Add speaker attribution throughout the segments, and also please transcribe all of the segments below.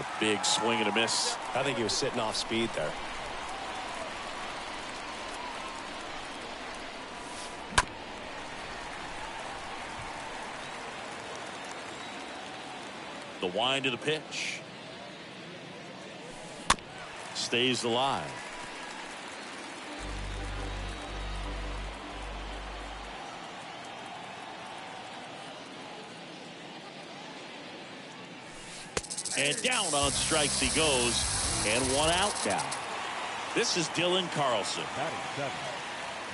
Speaker 1: A big swing and a miss.
Speaker 2: I think he was sitting off speed there.
Speaker 1: The wind of the pitch. Stays alive. And down on strikes he goes. And one out now. This is Dylan Carlson.
Speaker 3: Batting seven,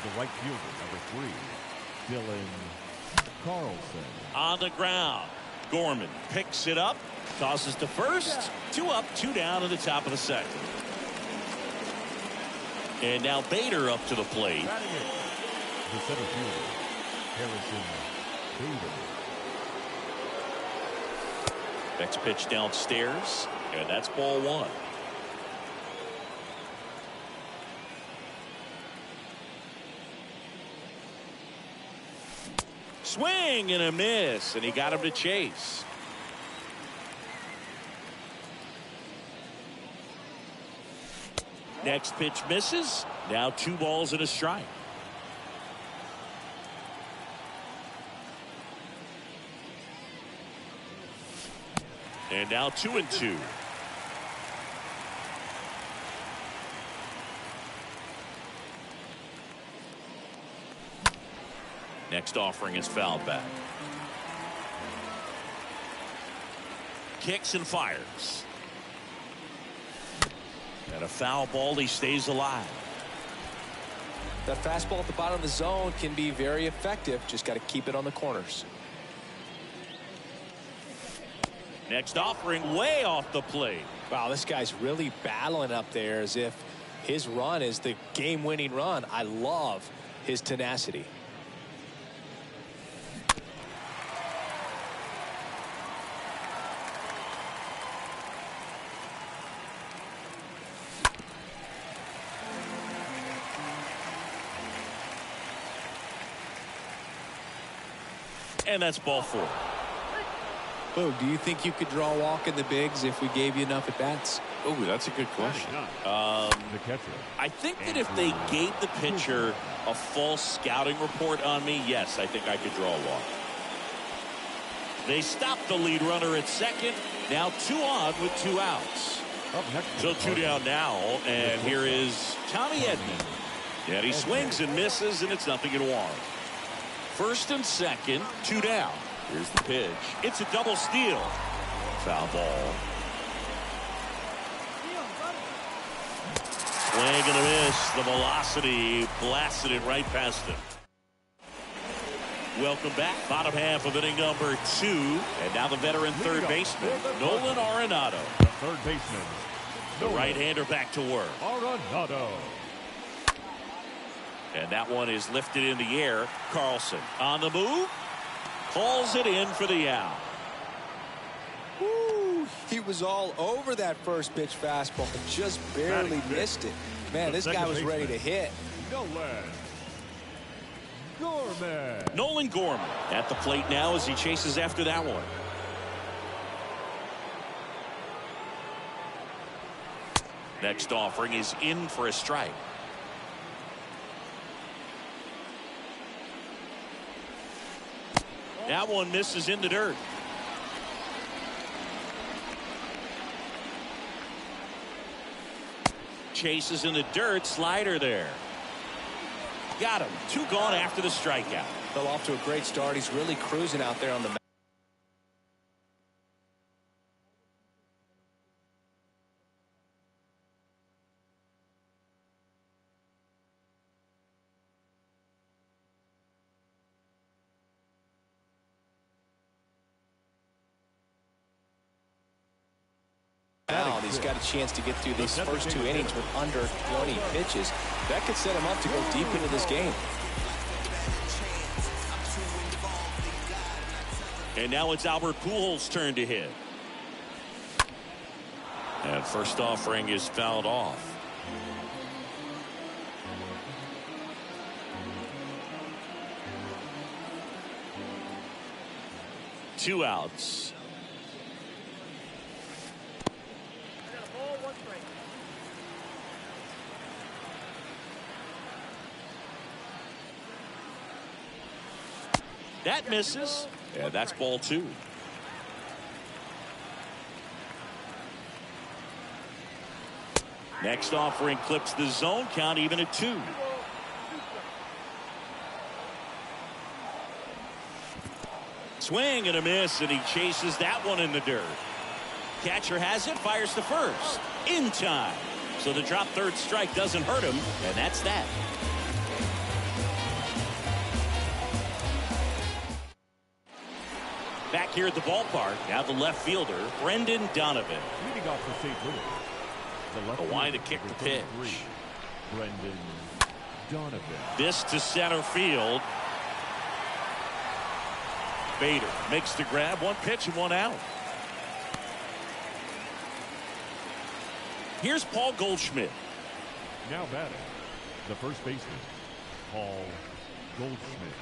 Speaker 3: the right fielder, number 3, Dylan Carlson.
Speaker 1: On the ground. Gorman picks it up. Tosses to first. 2 up, 2 down in the top of the second. And now Bader up to the plate.
Speaker 3: Batting it, the center fielder, Harrison Bader.
Speaker 1: Next pitch downstairs. And that's ball 1. Swing and a miss, and he got him to chase. Next pitch misses. Now 2 balls and a strike. And now 2-2. Next offering is fouled back. Kicks and fires. And a foul ball. He stays alive.
Speaker 2: That fastball at the bottom of the zone can be very effective. Just got to keep it on the corners.
Speaker 1: Next offering way off the plate.
Speaker 2: Wow, this guy's really battling up there as if his run is the game-winning run. I love his tenacity.
Speaker 1: And that's ball 4.
Speaker 2: Boog, do you think you could draw a walk in the bigs if we gave you enough at-bats?
Speaker 1: Oh, that's a good question.
Speaker 3: The catcher.
Speaker 1: I think that if they gave the pitcher a false scouting report on me, yes, I think I could draw a walk. They stopped the lead runner at second. Now 2 on with 2 outs.
Speaker 3: Up next,
Speaker 1: So 2 down now, and here is Tommy Edman. And he swings and misses, and it's 0-1. First and second, 2 down. Here's the pitch. It's a double steal. Foul ball. Swing and a miss. The velocity blasted it right past him. Welcome back. Bottom half of inning number 2. And now the veteran third baseman, Nolan Arenado.
Speaker 3: the third baseman,
Speaker 1: The right-hander back to work.
Speaker 3: Arenado.
Speaker 1: And that one is lifted in the air. Carlson on the move. Calls it in for the out.
Speaker 2: Woo, he was all over that first pitch fastball, just barely missed it. Man, this guy was ready to hit.
Speaker 1: Nolan Gorman at the plate now as he chases after that one. Next offering is in for a strike. That one misses in the dirt. Chases in the dirt. Slider there. Got him. 2 gone after the strikeout.
Speaker 2: Fell off to a great start. He's really cruising out there on the mound. He's got a chance to get through these first 2 innings with under 20 pitches. That could set him up to go deep into this game.
Speaker 1: And now it's Albert Pujols' turn to hit. And first offering is fouled off. Two outs. That misses. And that's ball 2. Next offering clips the zone. Count even at 2. Swing and a miss, and he chases that one in the dirt. Catcher has it, fires to first. In time. So the drop third strike doesn't hurt him, and that's that. Back here at the ballpark, now the left fielder, Brendan Donovan.
Speaker 3: Leading off for St. Louis, the left
Speaker 1: The line to
Speaker 3: fielder,
Speaker 1: kick the
Speaker 3: number
Speaker 1: pitch.
Speaker 3: 33, Brendan Donovan.
Speaker 1: This to center field. Bader makes the grab. 1 pitch and 1 out. Here's Paul Goldschmidt.
Speaker 3: Now batting, the first baseman, Paul Goldschmidt.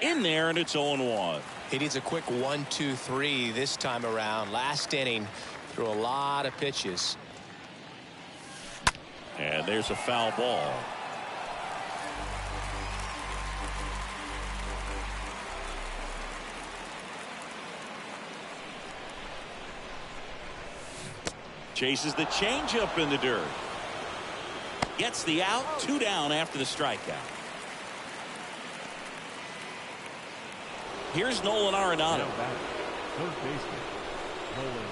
Speaker 1: In there, and it's 0-1.
Speaker 2: He needs a quick 1-2-3 this time around. Last inning, threw a lot of pitches.
Speaker 1: And there's a foul ball. Chases the changeup in the dirt. Gets the out. 2 down after the strikeout. Here's Nolan Arenado.
Speaker 3: Now batting, third baseman, Nolan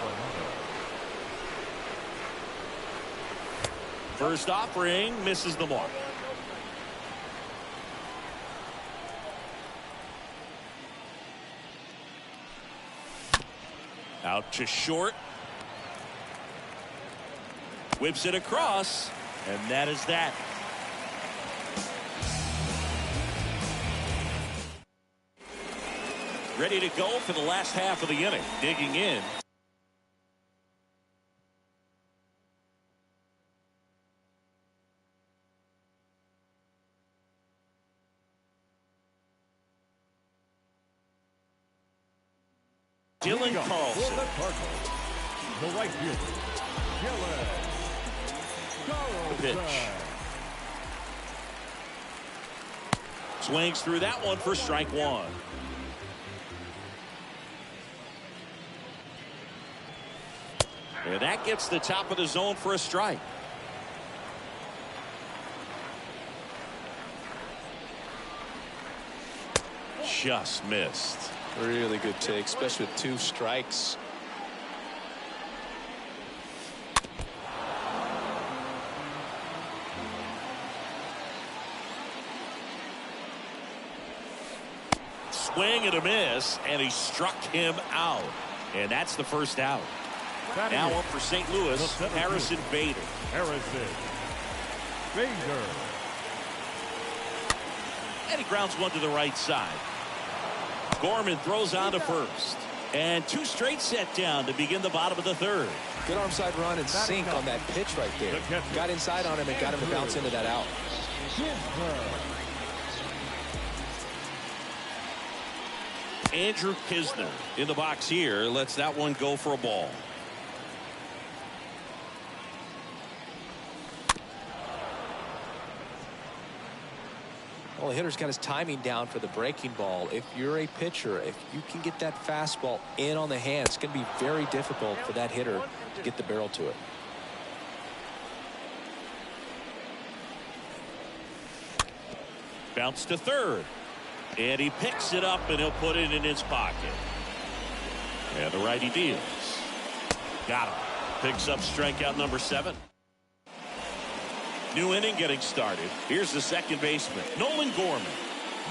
Speaker 3: Arenado.
Speaker 1: First offering misses the mark. Out to short. Whips it across, and that is that. Ready to go for the last half of the inning. Digging in. Dylan Carlson.
Speaker 3: For the Cardinals, the right fielder, Dylan Carlson.
Speaker 1: Pitch. Swings through that one for strike 1. And that gets the top of the zone for a strike. Just missed.
Speaker 2: Really good take, especially with 2 strikes.
Speaker 1: Swing and a miss, and he struck him out. And that's the first out. Now up for St. Louis, Harrison Bader.
Speaker 3: Harrison Bader.
Speaker 1: And he grounds one to the right side. Gorman throws on to first. And 2 straight set down to begin the bottom of the 3rd.
Speaker 2: Good arm side run and sink on that pitch right there. Got inside on him and got him to bounce into that out.
Speaker 1: Andrew Knizner in the box here lets that one go for a ball.
Speaker 2: Well, the hitter's got his timing down for the breaking ball. If you're a pitcher, if you can get that fastball in on the hand, it's going to be very difficult for that hitter to get the barrel to it.
Speaker 1: Bounce to third. And he picks it up, and he'll put it in his pocket. And the righty deals. Got him. Picks up strikeout number 7. New inning getting started. Here's the second baseman, Nolan Gorman.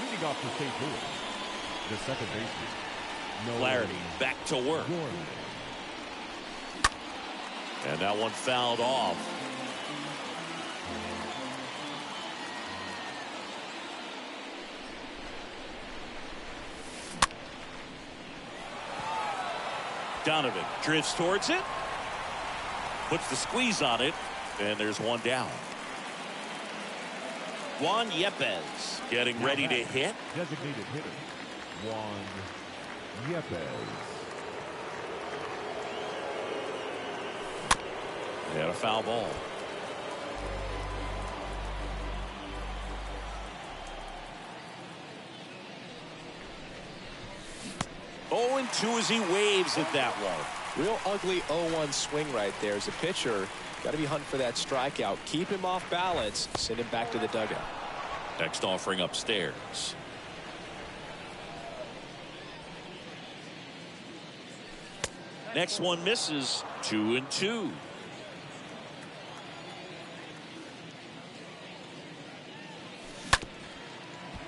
Speaker 3: Leading off for St. Louis, the second baseman, Nolan
Speaker 1: Flaherty back to work.
Speaker 3: Gorman.
Speaker 1: And that one fouled off. Donovan drifts towards it. Puts the squeeze on it. And there's one down. Juan Yepez getting ready to hit.
Speaker 3: Designated hitter, Juan Yepez.
Speaker 1: And a foul ball. 0-2 as he waves at that one.
Speaker 2: Real ugly 0-1 swing right there. As a pitcher, got to be hunting for that strikeout. Keep him off balance. Send him back to the dugout.
Speaker 1: Next offering upstairs. Next one misses. 2-2.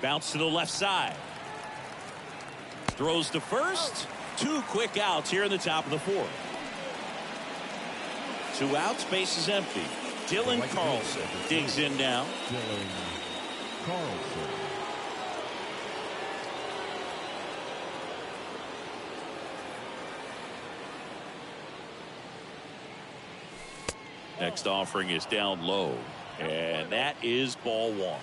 Speaker 1: Bounce to the left side. Throws to first. 2 quick outs here in the top of the 4th. 2 outs, base is empty. Dylan Carlson digs in now.
Speaker 3: Dylan Carlson.
Speaker 1: Next offering is down low, and that is ball 1.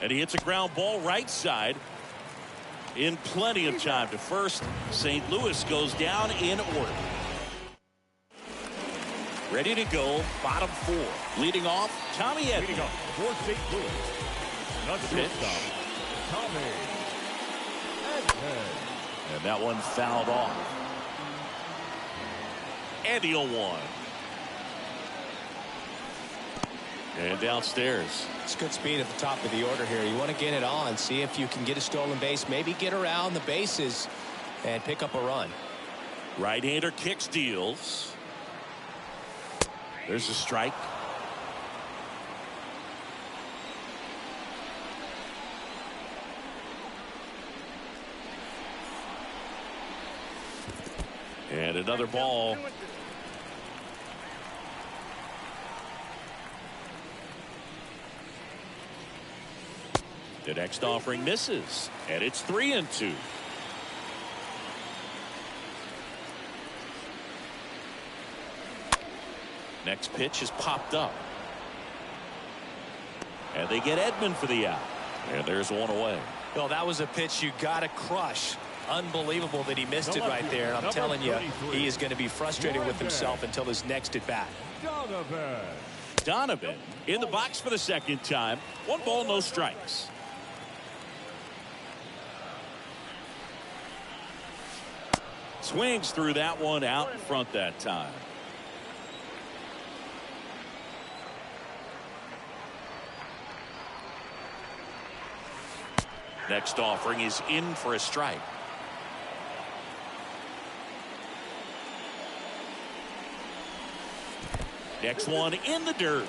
Speaker 1: And he hits a ground ball right side in plenty of time to first. St. Louis goes down in order. Ready to go, bottom 4. Leading off, Tommy Edman.
Speaker 3: Leading up for St. Louis. Not shortstop, Tommy Edman.
Speaker 1: And that one fouled off. And the 0-1. And downstairs.
Speaker 2: It's good speed at the top of the order here. You want to get it on, see if you can get a stolen base, maybe get around the bases and pick up a run.
Speaker 1: Right-hander kicks, deals. There's a strike. And another ball. The next offering misses, and it's 3-2. Next pitch is popped up. And they get Edman for the out. And there's one away.
Speaker 2: Well, that was a pitch you got to crush. Unbelievable that he missed it right there. And I'm telling you, he is going to be frustrated with himself until his next at bat.
Speaker 1: Donovan in the box for the second time. 1 ball, no strikes. Swings through that one out in front that time. Next offering is in for a strike. Next one in the dirt.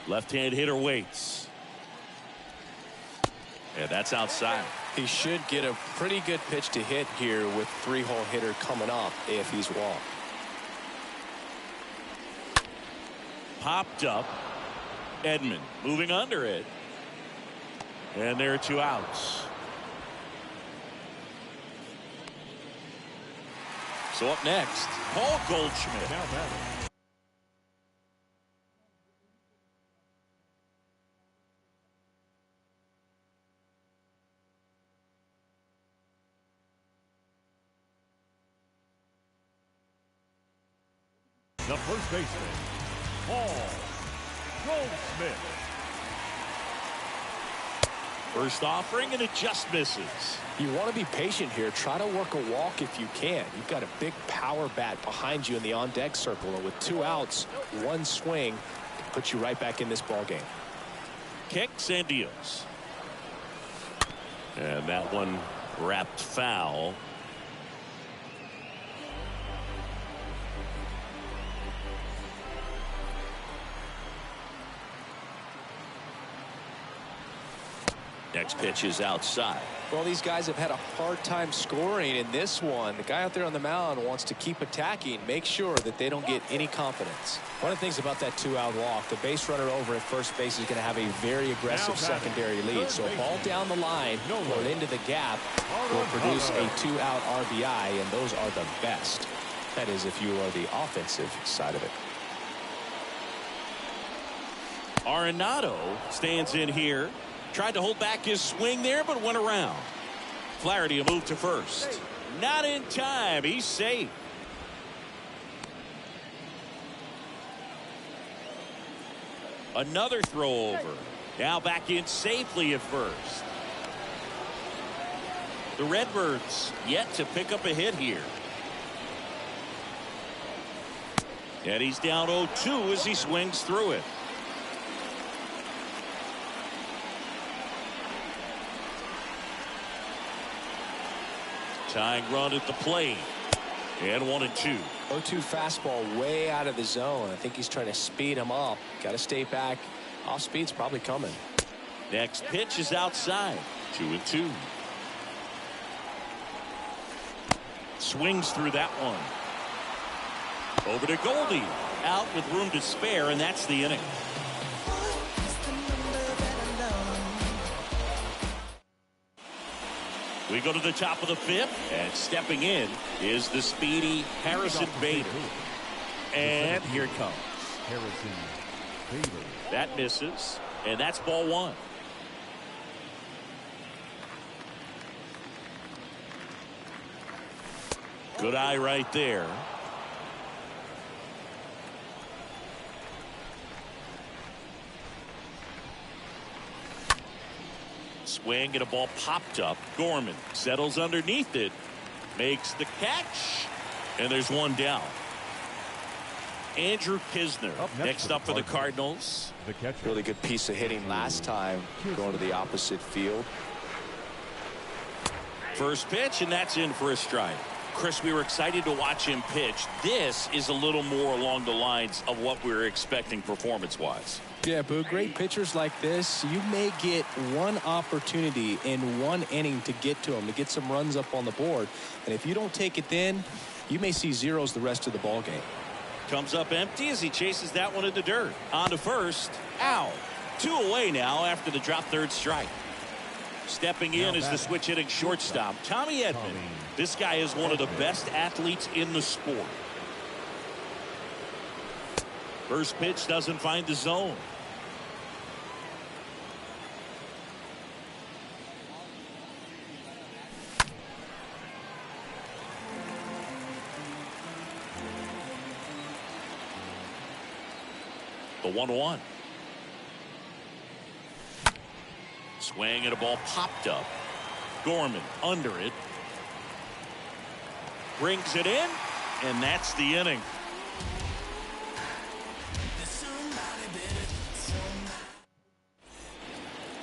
Speaker 1: Left-hand hitter waits. And that's outside.
Speaker 2: He should get a pretty good pitch to hit here with 3-hole hitter coming up if he's walked.
Speaker 1: Popped up. Edman moving under it. And there are 2 outs. So up next, Paul Goldschmidt.
Speaker 3: Now batting. The first baseman, Paul Goldschmidt.
Speaker 1: First offering, and it just misses.
Speaker 2: You want to be patient here. Try to work a walk if you can. You've got a big power bat behind you in the on-deck circle, and with 2 outs, 1 swing can put you right back in this ball game.
Speaker 1: Kicks and deals. And that one wrapped foul. Next pitch is outside.
Speaker 2: Well, these guys have had a hard time scoring in this one. The guy out there on the mound wants to keep attacking, make sure that they don't get any confidence. One of the things about that 2-out walk, the base runner over at first base is going to have a very aggressive secondary lead. So a ball down the line or into the gap will produce a 2-out RBI, and those are the best. That is if you are the offensive side of it.
Speaker 1: Arenado stands in here. Tried to hold back his swing there, but went around. Flaherty a move to first. Not in time. He's safe. Another throw over. Now back in safely at first. The Redbirds yet to pick up a hit here. And he's down 0-2 as he swings through it. Tying run at the plate. And 1-2.
Speaker 2: 0-2 fastball way out of the zone. I think he's trying to speed him up. Got to stay back. Off speed's probably coming.
Speaker 1: Next pitch is outside. 2-2. Swings through that one. Over to Goldie. Out with room to spare, and that's the inning. We go to the top of the fifth, and stepping in is the speedy Harrison Bader. And here it comes.
Speaker 3: Harrison Bader.
Speaker 1: That misses, and that's ball one. Good eye right there. Swing and a ball popped up. Gorman settles underneath it. Makes the catch. And there's one down. Andrew Kisner next up for the Cardinals.
Speaker 3: The catcher.
Speaker 2: Really good piece of hitting last time, going to the opposite field.
Speaker 1: First pitch, and that's in for a strike. Chris, we were excited to watch him pitch. This is a little more along the lines of what we were expecting performance-wise.
Speaker 2: Yeah, Boo, great pitchers like this, you may get one opportunity in one inning to get to them, to get some runs up on the board. And if you don't take it then, you may see zeros the rest of the ball game.
Speaker 1: Comes up empty as he chases that one in the dirt. On to first. Out. 2 away now after the drop third strike. Stepping in is the switch hitting shortstop, Tommy Edman. This guy is one of the best athletes in the sport. First pitch doesn't find the zone. The 1-1. Swing and a ball popped up. Gorman under it. Brings it in, and that's the inning.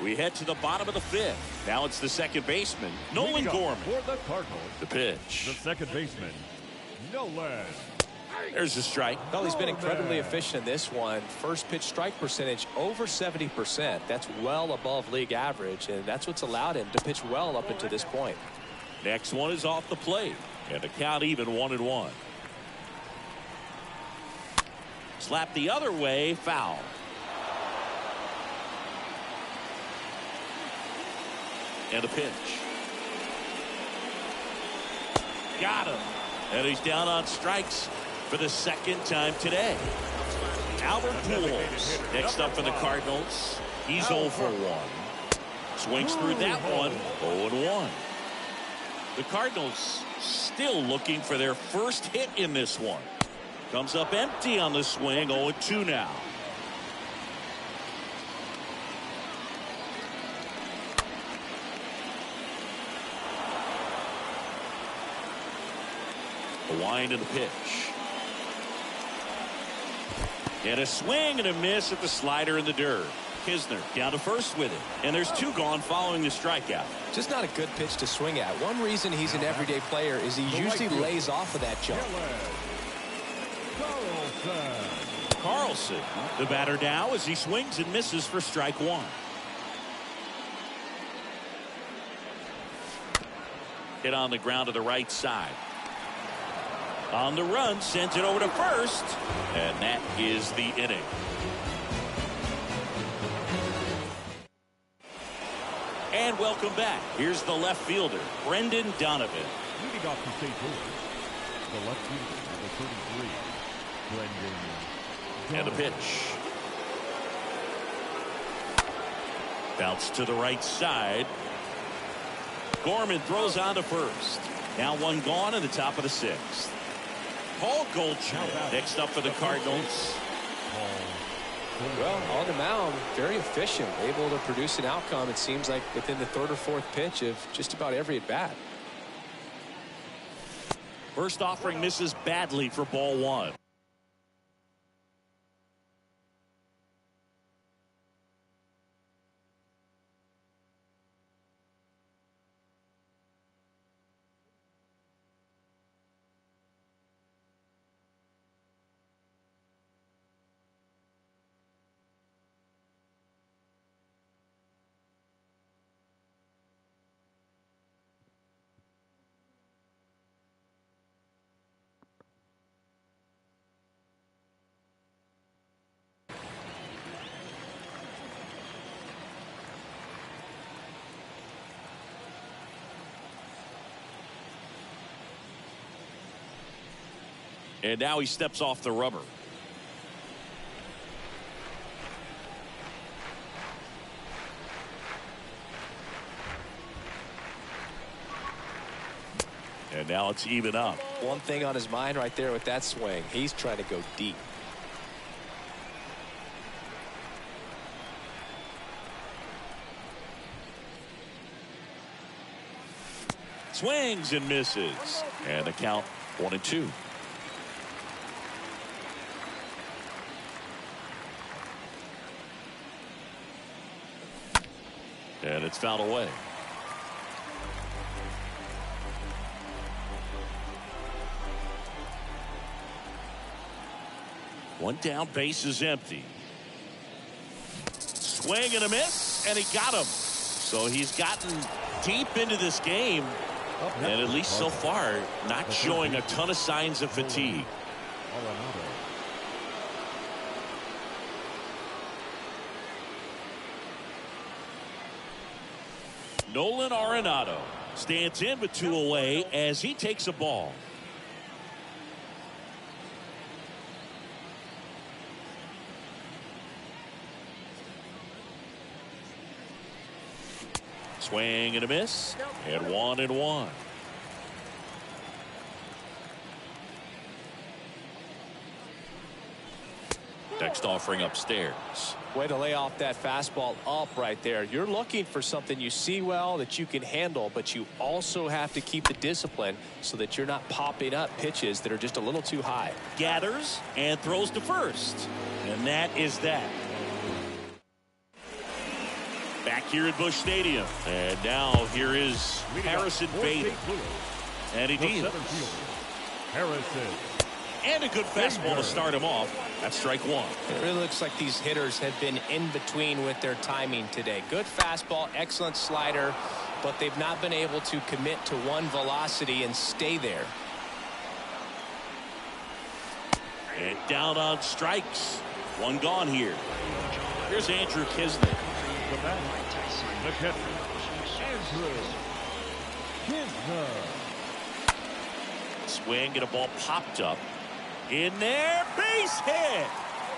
Speaker 1: We head to the bottom of the fifth. Now it's the second baseman, Nolan Gorman.
Speaker 3: For the Cardinals,
Speaker 1: the pitch.
Speaker 3: the second baseman, Nolan.
Speaker 1: There's a strike.
Speaker 2: Well, he's been incredibly efficient in this one. First pitch strike percentage over 70%. That's well above league average, and that's what's allowed him to pitch well up until this point.
Speaker 1: Next one is off the plate, and the count even 1-1. Slap the other way, foul. And a pitch. Got him. And he's down on strikes for the second time today. Albert Pujols next up for the Cardinals. He's 0 for 1. Swings through that one. 0-1. The Cardinals still looking for their first hit in this one. Comes up empty on the swing. 0-2 now. The wind and the pitch. And a swing and a miss at the slider in the dirt. Kisner down to first with it. And there's 2 gone following the strikeout.
Speaker 2: Just not a good pitch to swing at. One reason he's an everyday player is he usually lays off of that jump.
Speaker 1: Carlson, the batter now as he swings and misses for strike 1. Hit on the ground to the right side. On the run, sends it over to first, and that is the inning. And welcome back. Here's the left fielder, Brendan Donovan.
Speaker 3: Leading off to St. Louis, the left fielder, number 33, Brendan Donovan.
Speaker 1: And a pitch. Bounce to the right side. Gorman throws on to first. Now one gone in the top of the sixth. Paul Goldschmidt next up for the Cardinals.
Speaker 2: Well, on the mound, very efficient, able to produce an outcome, it seems like, within the third or fourth pitch of just about every at bat.
Speaker 1: First offering misses badly for ball one. And now he steps off the rubber. And now it's even up.
Speaker 2: One thing on his mind right there with that swing, he's trying to go deep.
Speaker 1: Swings and misses. And the count 1-2. And it's fouled away. One down, base is empty. Swing and a miss, and he got him. So he's gotten deep into this game, and at least so far, not showing a ton of signs of fatigue. Nolan Arenado stands in with 2 away as he takes a ball. Swing and a miss, and 1-1. Next offering upstairs.
Speaker 2: Way to lay off that fastball up right there. You're looking for something you see well that you can handle, but you also have to keep the discipline so that you're not popping up pitches that are just a little too high.
Speaker 1: Gathers and throws to first. And that is that. Back here at Busch Stadium. And now here is Harrison Bader. And he deals.
Speaker 3: Harrison.
Speaker 1: And a good fastball to start him off. That's strike one.
Speaker 2: It really looks like these hitters have been in between with their timing today. Good fastball, excellent slider, but they've not been able to commit to one velocity and stay there.
Speaker 1: And down on strikes. One gone here. Here's Andrew Knizner.
Speaker 3: Andrew Knizner.
Speaker 1: Swing and a ball popped up. In there, base hit.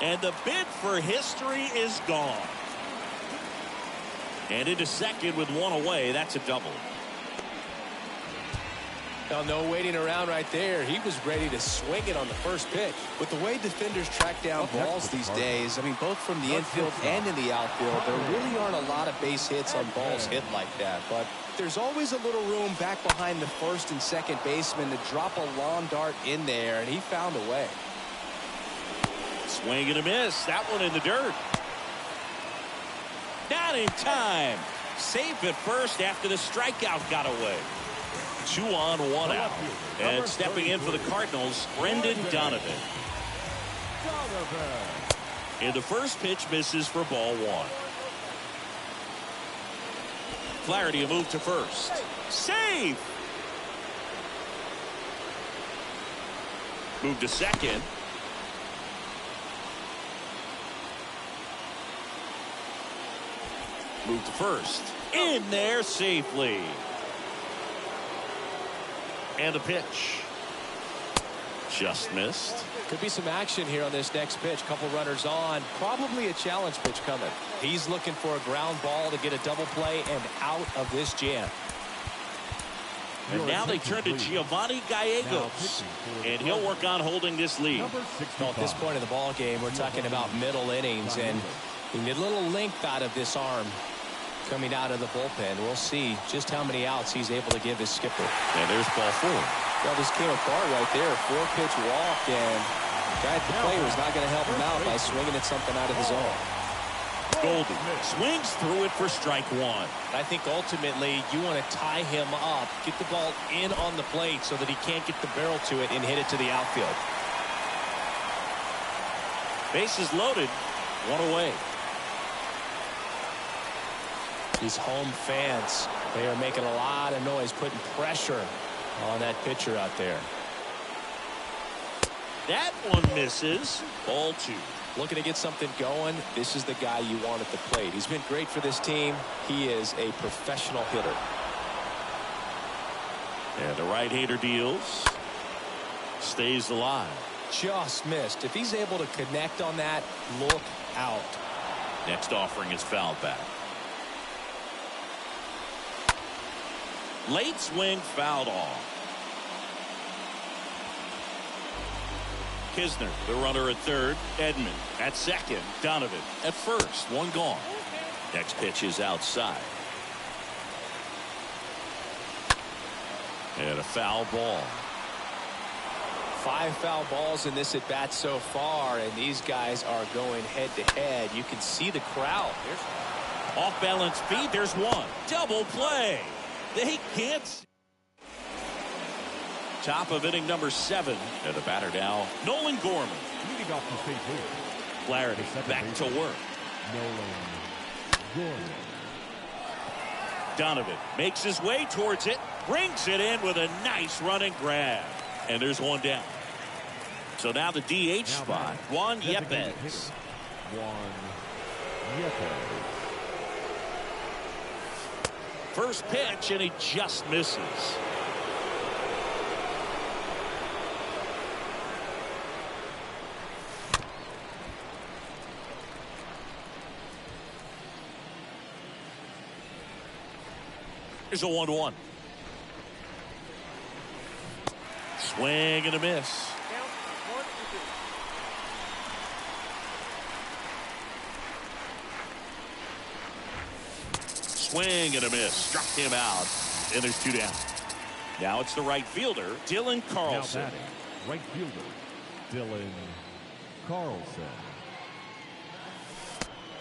Speaker 1: And the bid for history is gone. And into second with 1 away. That's a double.
Speaker 2: Now, no waiting around right there. He was ready to swing it on the first pitch. With the way defenders track down balls these days, I mean, both from the infield and in the outfield, there really aren't a lot of base hits on balls hit like that. But there's always a little room back behind the first and second baseman to drop a long dart in there, and he found a way.
Speaker 1: Swing and a miss. That one in the dirt. Not in time. Safe at first after the strikeout got away. 2 on, 1 out. And stepping in for the Cardinals, Brendan Donovan. And the first pitch misses for ball 1. Flaherty a move to first. Safe. Move to second. Move to first. In there safely. And a pitch. Just missed.
Speaker 2: Could be some action here on this next pitch. Couple runners on. Probably a challenge pitch coming. He's looking for a ground ball to get a double play and out of this jam.
Speaker 1: And now they turn to Giovanni Gallegos. And he'll work on holding this lead.
Speaker 2: Well, at this point in the ball game, we're talking about middle innings, and you get a little length out of this arm coming out of the bullpen. We'll see just how many outs he's able to give his skipper.
Speaker 1: And there's ball 4.
Speaker 2: Well, this came apart right there. 4-pitch walk, and the guy at the plate was not going to help him out by swinging at something out of the zone.
Speaker 1: Goldie swings through it for strike 1.
Speaker 2: I think ultimately you want to tie him up, get the ball in on the plate so that he can't get the barrel to it and hit it to the outfield.
Speaker 1: Bases loaded, 1 away.
Speaker 2: These home fans, they are making a lot of noise, putting pressure on that pitcher out there.
Speaker 1: That one misses. Ball 2.
Speaker 2: Looking to get something going. This is the guy you want at the plate. He's been great for this team. He is a professional hitter.
Speaker 1: And the right-hander deals. Stays alive.
Speaker 2: Just missed. If he's able to connect on that, look out.
Speaker 1: Next offering is fouled back. Late swing fouled off. Kisner, the runner at third. Edman at second. Donovan at first. 1 gone. Next pitch is outside. And a foul ball.
Speaker 2: 5 foul balls in this at bat so far, and these guys are going head to head. You can see the crowd.
Speaker 1: Off balance feed. There's 1. Double play. They can't see. Top of inning number 7. And the batter now, Nolan Gorman.
Speaker 3: Leading off the state booth.
Speaker 1: Flaherty back to work.
Speaker 3: Nolan Gorman.
Speaker 1: Donovan makes his way towards it. Brings it in with a nice running grab. And there's 1 down. So now the DH spot. Juan Yepez.
Speaker 3: Juan Yepez.
Speaker 1: First pitch, and he just misses. Here's a 1-1. Swing and a miss. Swing and a miss. Struck him out. And there's 2 down. Now it's the right fielder, Dylan Carlson.
Speaker 3: Now batting, right fielder, Dylan Carlson.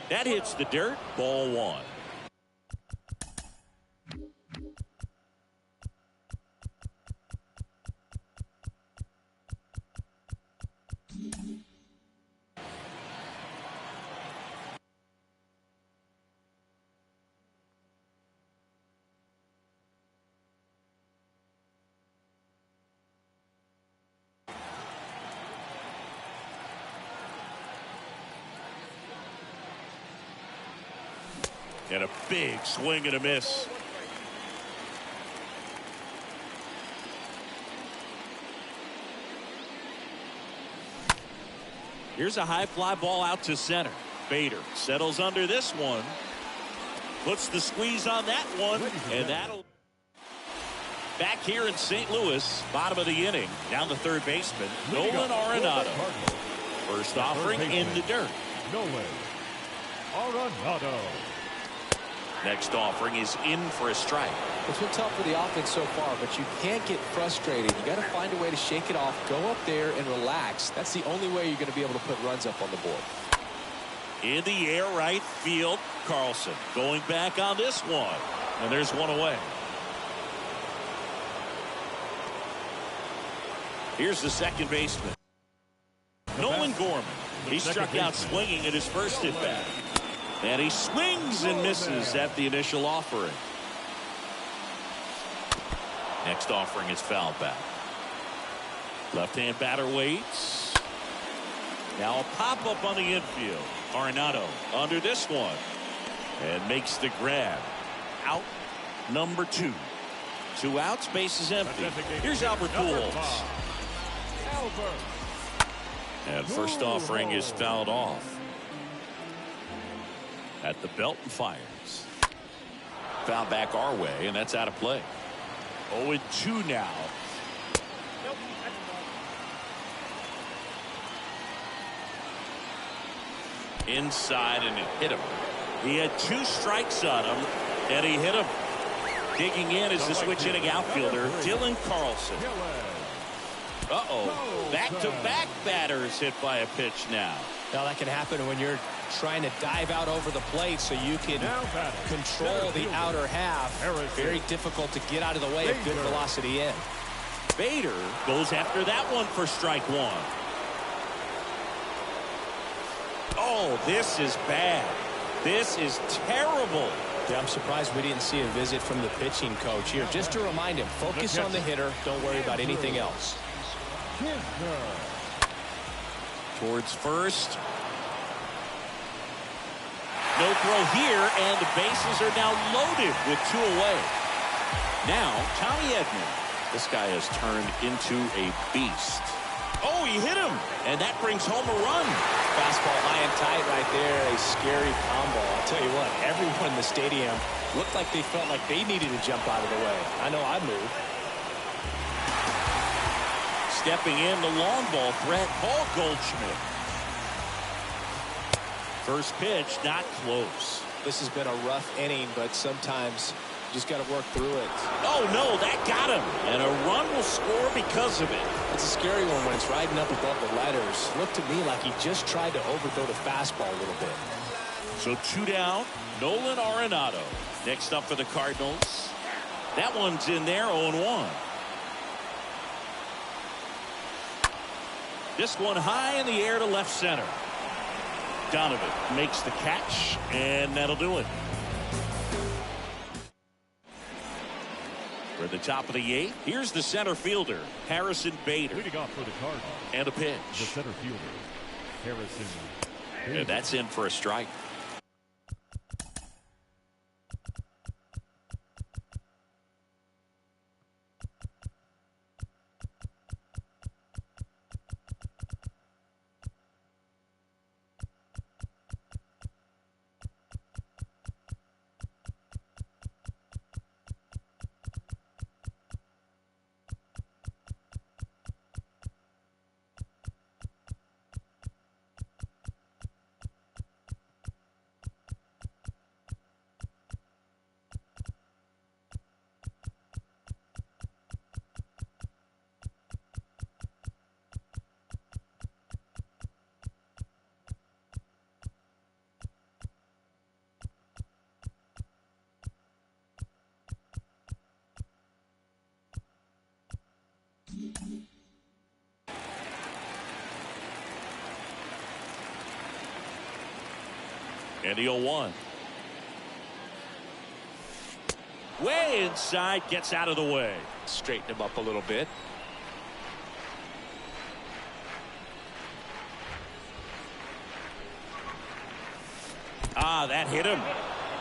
Speaker 1: That hits the dirt. Ball 1. And a big swing and a miss. Here's a high fly ball out to center. Bader settles under this one. Puts the squeeze on that one. And that'll... Back here in St. Louis, bottom of the inning. Down the third baseman, Nolan Arenado. First offering in the dirt.
Speaker 3: Nolan Arenado.
Speaker 1: Next offering is in for a strike.
Speaker 2: It's been tough for the offense so far, but you can't get frustrated. You got to find a way to shake it off, go up there and relax. That's the only way you're going to be able to put runs up on the board.
Speaker 1: In the air, right field. Carlson going back on this one. And there's 1 away. Here's the second baseman, Nolan Gorman. He struck out swinging at his first at bat. And he swings and misses at the initial offering. Next offering is fouled back. Left-hand batter waits. Now a pop-up on the infield. Arenado under this one. And makes the grab. Out number 2. 2 outs, bases empty. Here's Albert Pujols. And first offering is fouled off. At the belt and fires. Foul back our way, and that's out of play. 0-2 now. Inside, and it hit him. He had 2 strikes on him, and he hit him. Digging in is the switch-hitting outfielder, Dylan Carlson. Back-to-back batters hit by a pitch now.
Speaker 2: Now that can happen when you're trying to dive out over the plate so you can control the outer half. Very difficult to get out of the way of good velocity in.
Speaker 1: Bader goes after that one for strike 1. Oh, this is bad. This is terrible.
Speaker 2: Yeah, I'm surprised we didn't see a visit from the pitching coach here. Just to remind him, focus on the hitter. Don't worry about anything else.
Speaker 1: Towards first. No throw here, and the bases are now loaded with 2 away. Now, Tommy Edman. This guy has turned into a beast. Oh, he hit him, and that brings home a run.
Speaker 2: Fastball high and tight right there. A scary combo. I'll tell you what, everyone in the stadium looked like they felt like they needed to jump out of the way. I know I moved.
Speaker 1: Stepping in, the long ball threat, Paul Goldschmidt. First pitch, not close.
Speaker 2: This has been a rough inning, but sometimes you just got to work through it.
Speaker 1: Oh, no, that got him. And a run will score because of it.
Speaker 2: It's a scary one when it's riding up above the letters. Looked to me like he just tried to overthrow the fastball a little bit.
Speaker 1: So 2 down, Nolan Arenado. Next up for the Cardinals. That one's in there, 0-1. This one high in the air to left center. Donovan makes the catch, and that'll do it. For the top of the 8th, here's the center fielder, Harrison Bader.
Speaker 3: Leading off for the Cardinals.
Speaker 1: And a pitch.
Speaker 3: The center fielder, Harrison Bader.
Speaker 1: And that's in for a strike. And the 0-1. Way inside, gets out of the way.
Speaker 2: Straighten him up a little bit.
Speaker 1: That hit him.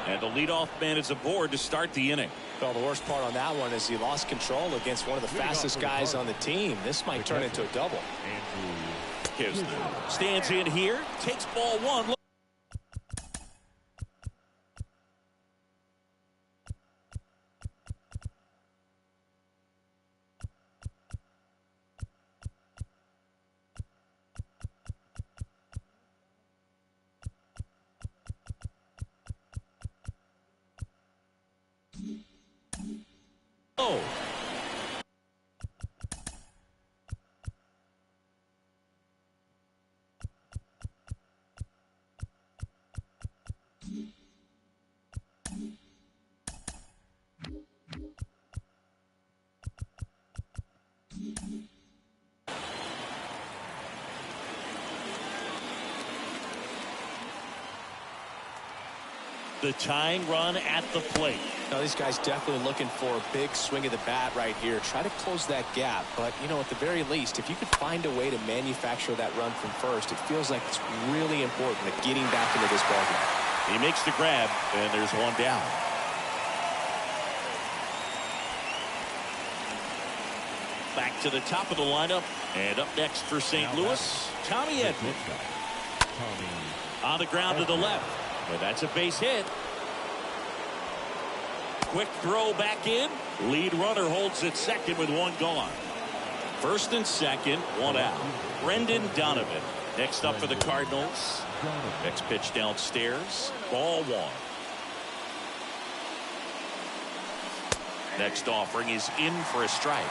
Speaker 1: And the leadoff man is aboard to start the inning.
Speaker 2: Well, the worst part on that one is he lost control against one of the fastest guys on the team. This might turn into a double.
Speaker 1: Kisner stands in here, takes ball 1. Oh. The tying run at the plate.
Speaker 2: Now, these guys definitely looking for a big swing of the bat right here. Try to close that gap. But, you know, at the very least, if you could find a way to manufacture that run from first, it feels like it's really important at getting back into this ballgame.
Speaker 1: He makes the grab, and there's one down. Back to the top of the lineup. And up next for St. Louis, Tommy Edman. On the ground to the left. And that's a base hit. quick throw back in. Lead runner holds at second with one gone. First and second, one out. Brendan Donovan next up for the Cardinals. Next pitch downstairs. Ball one. Next offering is in for a strike.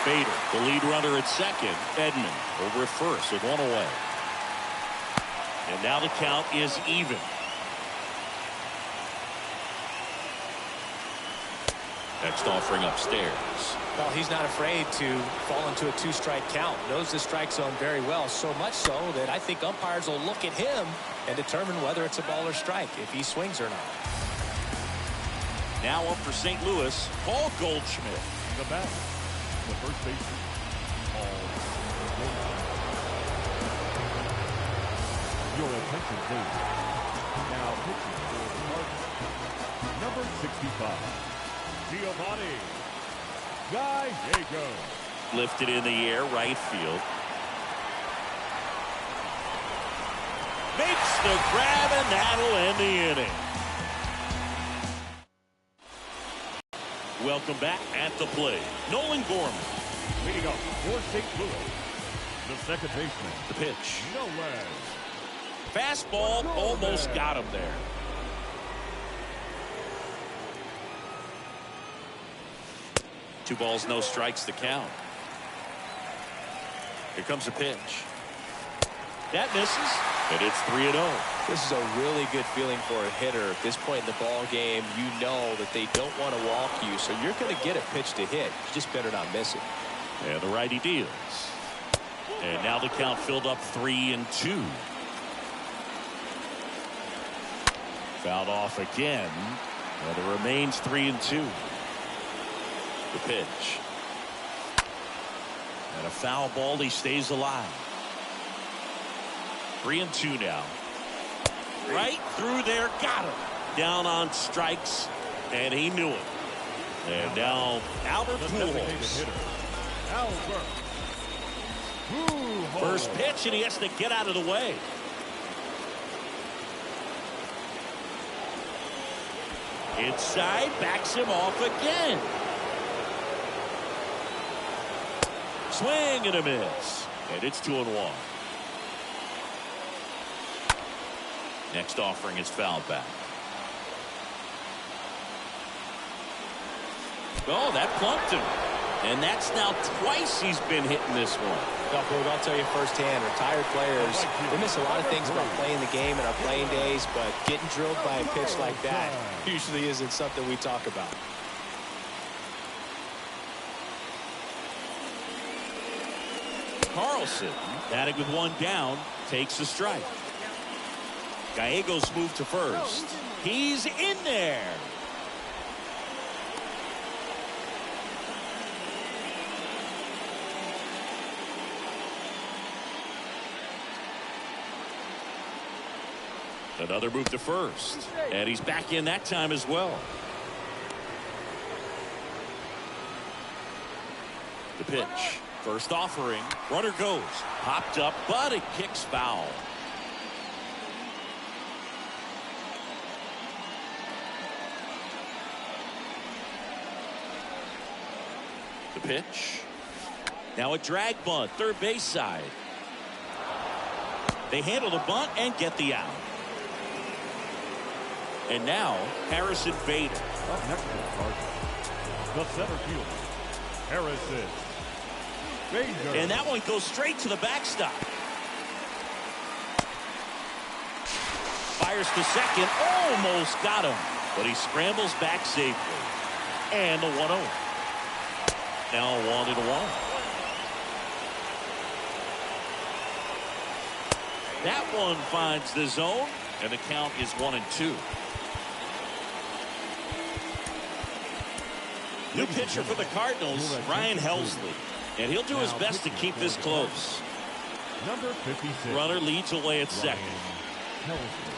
Speaker 1: Bader, the lead runner at second. Edman over at first with one away. And now the count is even. Next offering upstairs.
Speaker 2: Well, he's not afraid to fall into a two-strike count. Knows the strike zone very well, so much so that I think umpires will look at him and determine whether it's a ball or strike, if he swings or not.
Speaker 1: Now up for St. Louis, Paul Goldschmidt.
Speaker 3: The bat, the first baseman, Paul Goldschmidt. Your attention, please. Now pitching for the Cardinals, number 65. Giovanni Gallego.
Speaker 1: Lifted in the air, right field. Makes the grab, and that'll end the inning. Welcome back at the plate, Nolan Gorman.
Speaker 3: Leading up for St. Louis, the second baseman.
Speaker 1: The pitch.
Speaker 3: Nolan.
Speaker 1: Fastball almost got him there. Two balls, no strikes, the count. Here comes a pitch. That misses, and it's 3-0.
Speaker 2: This is a really good feeling for a hitter. At this point in the ball game, you know that they don't want to walk you, so you're going to get a pitch to hit. You just better not miss it.
Speaker 1: And the righty deals. And now the count filled up 3-2. Fouled off again, and it remains 3-2. The pitch. And a foul ball. He stays alive. 3-2 now. Right through there. Got him. Down on strikes. And he knew it. And now Albert Pujols. First pitch, and he has to get out of the way. Inside. Backs him off again. Swing and a miss. And it's 2-1. Next offering is fouled back. Oh, that plunked him. And that's now twice he's been hitting this one.
Speaker 2: I'll tell you firsthand, retired players, they miss a lot of things about playing the game in our playing days, but getting drilled by a pitch like that usually isn't something we talk about.
Speaker 1: Carlson, batting with one down, takes a strike. Gallegos moved to first. He's in there. Another move to first. And he's back in that time as well. The pitch. First offering. Runner goes. Popped up, but it kicks foul. The pitch. Now a drag bunt, third base side. They handle the bunt and get the out. And now Harrison Bader.
Speaker 3: Up next to the Cardinals, the center fielder, Harrison Bader.
Speaker 1: And that one goes straight to the backstop. Fires to second, almost got him, but he scrambles back safely. And the 1-0. Now 1-1. That one finds the zone, and the count is 1-2. New pitcher for the Cardinals, Ryan Helsley. And he'll do his best to keep this close.
Speaker 3: Number 56.
Speaker 1: Runner leads away at second.
Speaker 3: Helsley.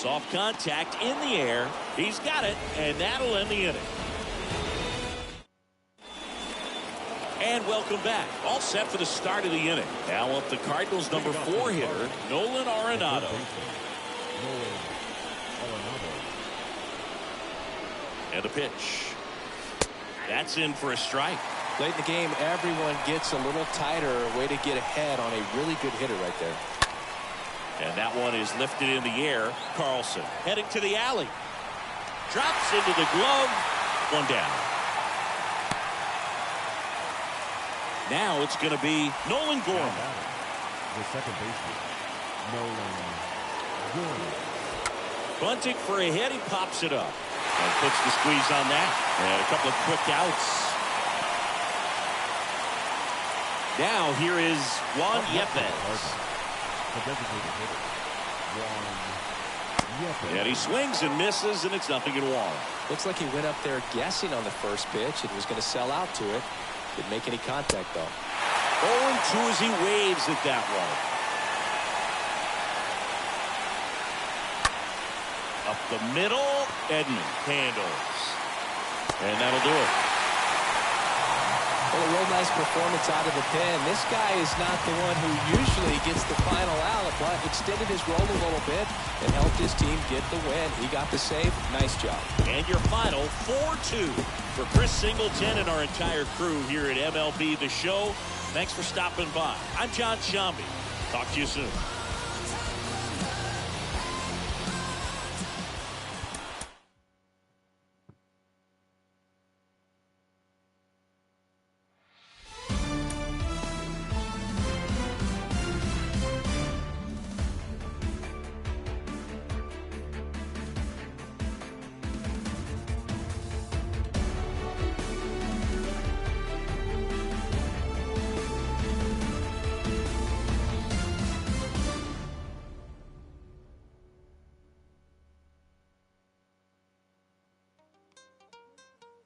Speaker 1: Soft contact in the air. He's got it, and that'll end the inning. And welcome back. All set for the start of the inning. Now up the Cardinals' number 4 hitter, Nolan Arenado. And a pitch. That's in for a strike.
Speaker 2: Late in the game, everyone gets a little tighter. Way to get ahead on a really good hitter right there.
Speaker 1: And that one is lifted in the air. Carlson heading to the alley. Drops into the glove. One down. Now it's going to be Nolan Gorman.
Speaker 3: The second baseman, Nolan Gorman.
Speaker 1: Bunting for a hit. He pops it up. And puts the squeeze on that. And a couple of quick outs. Now here is Juan Yepez. And he swings and misses, and it's 0-1.
Speaker 2: Looks like he went up there guessing on the first pitch and was going to sell out to it. Didn't make any contact, though.
Speaker 1: 0-2 as he waves at that one. Up the middle, Edman handles. And that'll do it.
Speaker 2: Well, a real nice performance out of the pen. This guy is not the one who usually gets the final out, but extended his role a little bit and helped his team get the win. He got the save. Nice job.
Speaker 1: And your final 4-2 for Chris Singleton and our entire crew here at MLB The Show. Thanks for stopping by. I'm John Sciambi. Talk to you soon.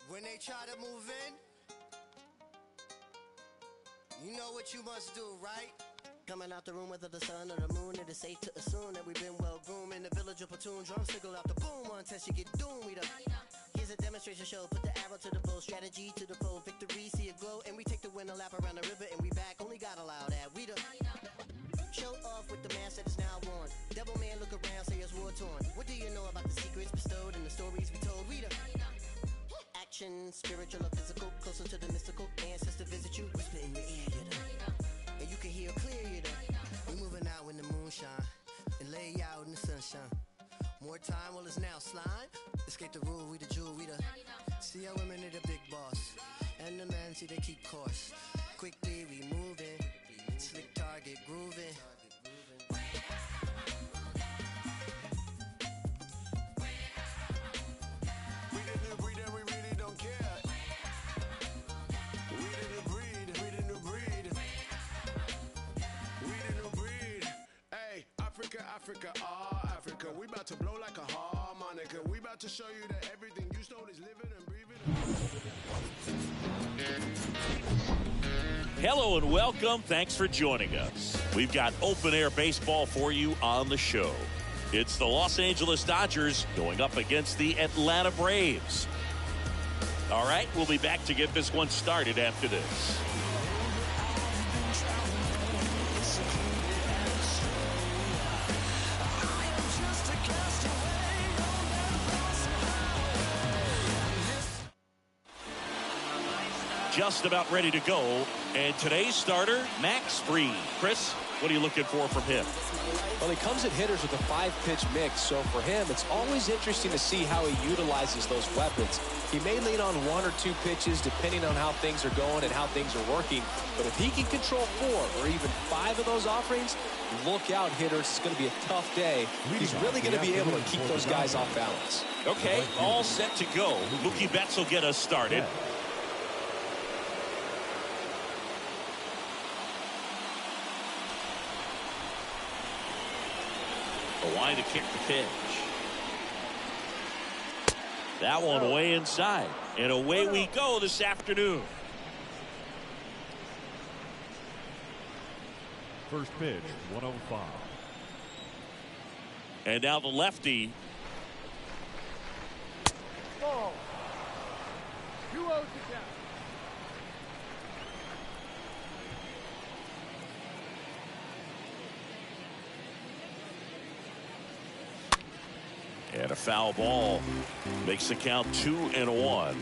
Speaker 4: When they try to move in, you know what you must do, right? Coming out the room, whether the sun or the moon, it is safe to assume that we've been well groomed. In the village of platoon, drums signal out the boom. One test, you get doomed. Here's a demonstration show. Put the arrow to the bow, strategy to the foe. Victory, see it glow, and we take the win, a lap around the river, and we back. Only God allowed that. We the show off with the mask that is now worn. Devil man, look around, say it's war torn. What do you know about the secrets bestowed and the stories we told? We the action, spiritual or physical, closer to the mystical. Ancestor visit you, whisper in your ear, you know. And you can hear clear, you know. We moving out in the moonshine and lay out in the sunshine. More time, well it's now slime. Escape the rule, we the jewel, we the. See our women are the big boss, and the men see they keep course. Quickly we moving, slick target grooving.
Speaker 5: Africa, Africa, we about to blow like a harmonica. We about to show you that everything you stole is living and breathing.
Speaker 1: Hello and welcome. Thanks for joining us. We've got open air baseball for you on the show. It's the Los Angeles Dodgers going up against the Atlanta Braves. All right, we'll be back to get this one started after this. Just about ready to go. And today's starter, Max Fried. Chris, what are you looking for from him?
Speaker 2: Well, he comes at hitters with a 5-pitch mix, so for him, it's always interesting to see how he utilizes those weapons. He may lean on 1 or 2 pitches depending on how things are going and how things are working, but if he can control 4 or even 5 of those offerings, look out, hitters. It's going to be a tough day. He's really going to be able to keep those guys off balance.
Speaker 1: Okay, all set to go. Mookie Betts will get us started. Line to kick the pitch. That one way inside. And away we go this afternoon.
Speaker 3: First pitch, 105.
Speaker 1: And now the lefty.
Speaker 3: Ball. 2-0 to count.
Speaker 1: And a foul ball makes the count 2-1.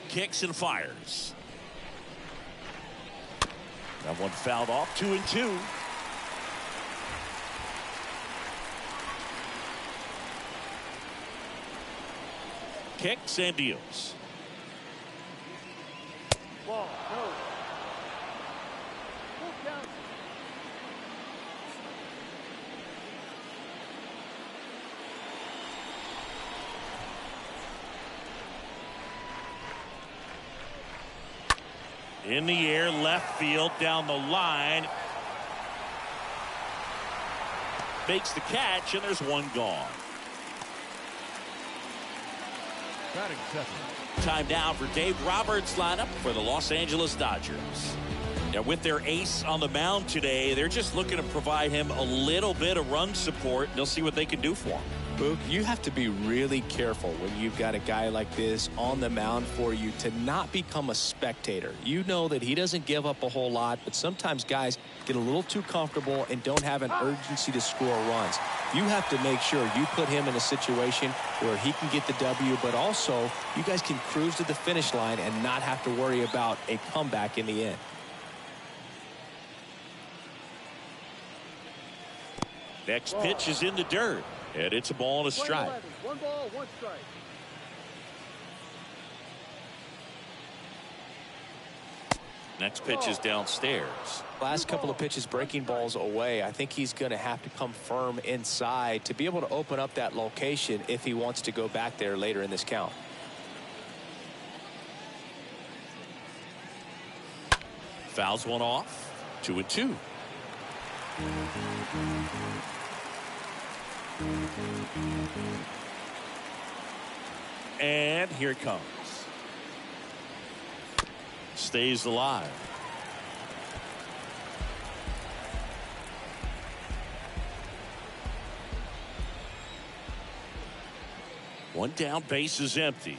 Speaker 1: Kicks and fires. That one fouled off. 2-2. Kicks and deals.
Speaker 3: Ball. No. Full count.
Speaker 1: In the air, left field, down the line. Makes the catch, and there's one gone.
Speaker 3: Batting second.
Speaker 1: Time now for Dave Roberts' lineup for the Los Angeles Dodgers. Now, with their ace on the mound today, they're just looking to provide him a little bit of run support. They'll see what they can do for him.
Speaker 2: Boog, you have to be really careful when you've got a guy like this on the mound for you to not become a spectator. You know that he doesn't give up a whole lot, but sometimes guys get a little too comfortable and don't have an urgency to score runs. You have to make sure you put him in a situation where he can get the W, but also you guys can cruise to the finish line and not have to worry about a comeback in the end.
Speaker 1: Next pitch is in the dirt, and it's a ball and a strike.
Speaker 3: 1 ball, 1 strike.
Speaker 1: Next pitch is downstairs.
Speaker 2: Last couple of pitches breaking balls away. I think he's going to have to come firm inside to be able to open up that location if he wants to go back there later in this count.
Speaker 1: Fouls one off. 2-2. And here it comes. Stays alive. One down, base is empty.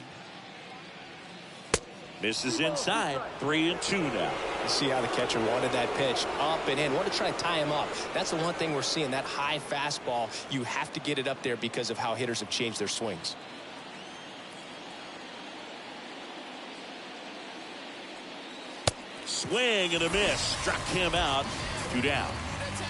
Speaker 1: Misses inside. 3-2 now.
Speaker 2: You see how the catcher wanted that pitch up and in. Want to try to tie him up. That's the one thing we're seeing, that high fastball. You have to get it up there because of how hitters have changed their swings.
Speaker 1: Swing and a miss. Struck him out. 2 down.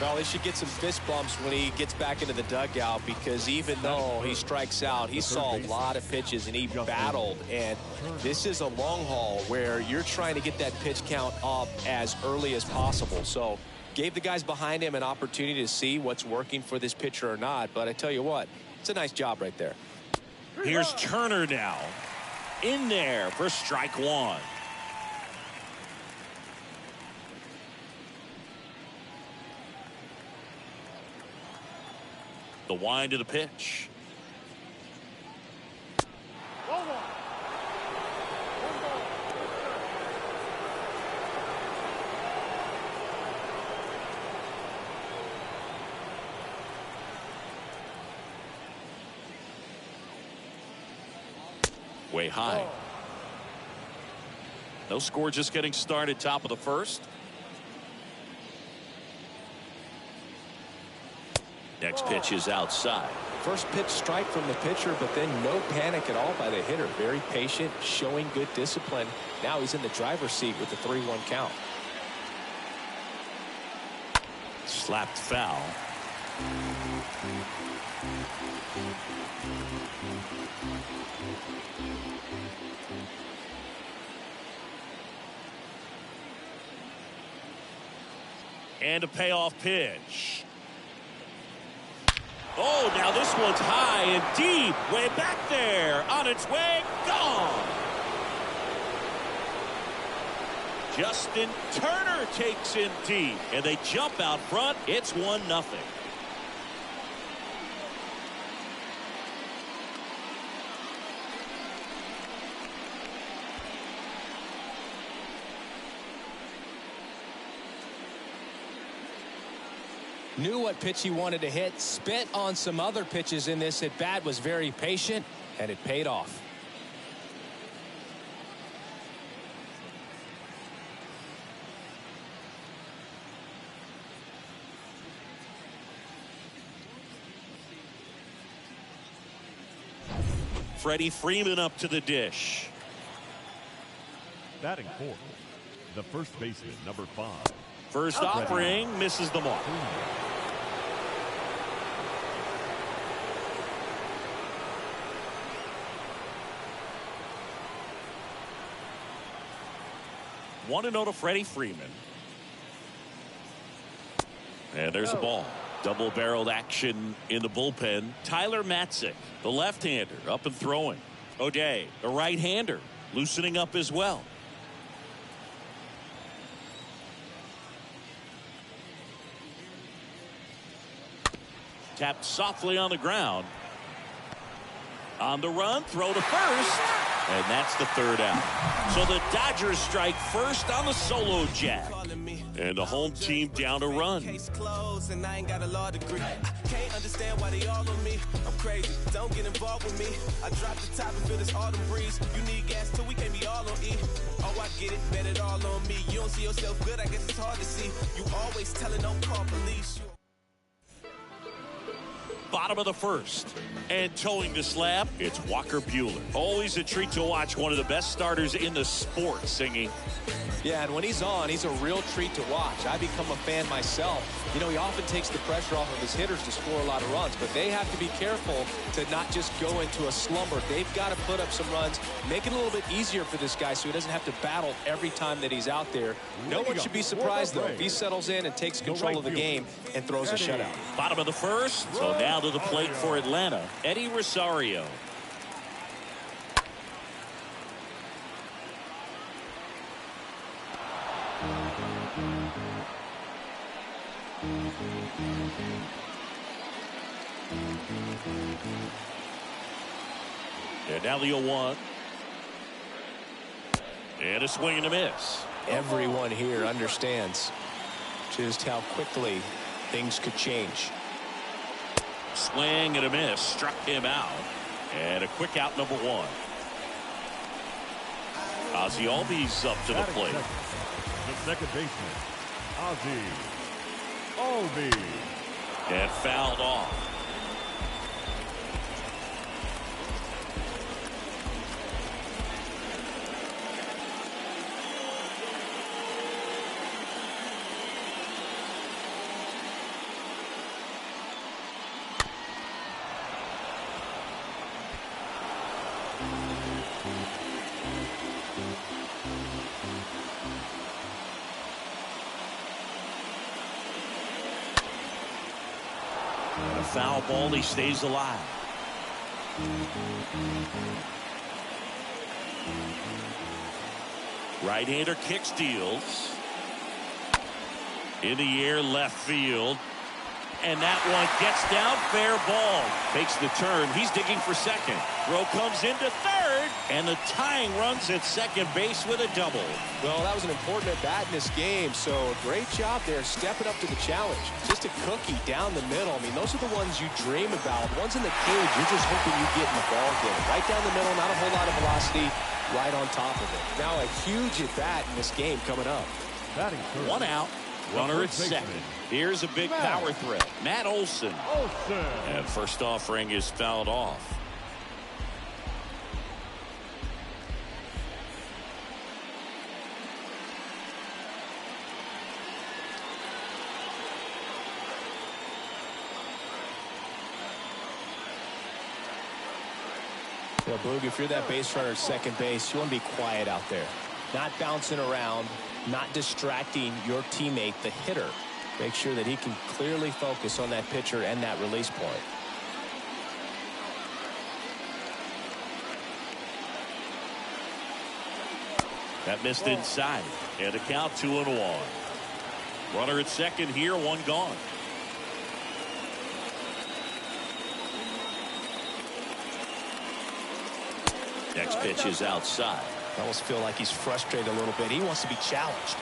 Speaker 2: Well, he should get some fist bumps when he gets back into the dugout, because even though he strikes out, he saw a lot of pitches and he battled. And this is a long haul where you're trying to get that pitch count up as early as possible. So gave the guys behind him an opportunity to see what's working for this pitcher or not. But I tell you what, it's a nice job right there.
Speaker 1: Here's Turner now. In there for strike one. The wind of the pitch. Way high. No score, just getting started. Top of the first. Next pitch is outside.
Speaker 2: First pitch strike from the pitcher, but then no panic at all by the hitter. Very patient, showing good discipline. Now he's in the driver's seat with the 3-1 count.
Speaker 1: Slapped foul. And a payoff pitch. Oh, now this one's high and deep. Way back there. On its way. Gone. Justin Turner takes him deep. And they jump out front. It's 1-0.
Speaker 2: Knew what pitch he wanted to hit, spit on some other pitches in this at bat, was very patient, and it paid off.
Speaker 1: Freddie Freeman up to the dish.
Speaker 3: Batting fourth, the first baseman, number 5.
Speaker 1: First offering, misses the mark. 1-0 to Freddie Freeman. And there's the ball. Double-barreled action in the bullpen. Tyler Matzik, the left-hander, up and throwing. O'Day, the right-hander, loosening up as well. Tapped softly on the ground. On the run, throw to first. And that's the third out. So the Dodgers strike first on the solo jack. And the home team down to run.
Speaker 6: Case closed and I ain't got a law degree. Can't understand why they all on me. I'm crazy, don't get involved with me. I drop the top and feel this autumn breeze. You need gas too, we can't be all on E. Oh, I get it, bet it all on me. You don't see yourself good, I guess it's hard to see. You always telling don't call police.
Speaker 1: Bottom of the first. And towing the slab, it's Walker Buehler. Always a treat to watch one of the best starters in the sport singing.
Speaker 2: Yeah, and when he's on, he's a real treat to watch. I become a fan myself. You know, he often takes the pressure off of his hitters to score a lot of runs, but they have to be careful to not just go into a slumber. They've got to put up some runs, make it a little bit easier for this guy so he doesn't have to battle every time that he's out there. No one should be surprised, though, if he settles in and takes control of the game and throws a shutout.
Speaker 1: Bottom of the first, so now to the plate for Atlanta, Eddie Rosario. And now the 0-1. And a swing and a miss.
Speaker 2: Everyone here understands just how quickly things could change.
Speaker 1: Swing and a miss. Struck him out. And a quick out, number 1. Ozzie Albies up to the plate.
Speaker 3: The second baseman, Ozzie Albies.
Speaker 1: And fouled off. And a foul ball, he stays alive. Right-hander kick steals. In the air, left field. And that one gets down, fair ball. Takes the turn, he's digging for second. Throw comes into third, and the tying runs at second base with a double.
Speaker 2: Well, that was an important at-bat in this game, so great job there stepping up to the challenge. Just a cookie down the middle. I mean, those are the ones you dream about. The ones in the cage, you're just hoping you get in the ball game. Right down the middle, not a whole lot of velocity, right on top of it. Now a huge at-bat in this game coming up.
Speaker 3: Batting third.
Speaker 1: 1 out. Runner at second. Here's a big power threat. Matt Olson. And first offering is fouled off.
Speaker 2: Yeah, Boog, if you're that base runner at second base, you want to be quiet out there. Not bouncing around, not distracting your teammate, the hitter. Make sure that he can clearly focus on that pitcher and that release point.
Speaker 1: That missed inside. And a count 2-1. Runner at second here, 1 gone. Next pitch is outside.
Speaker 2: I almost feel like he's frustrated a little bit. He wants to be challenged.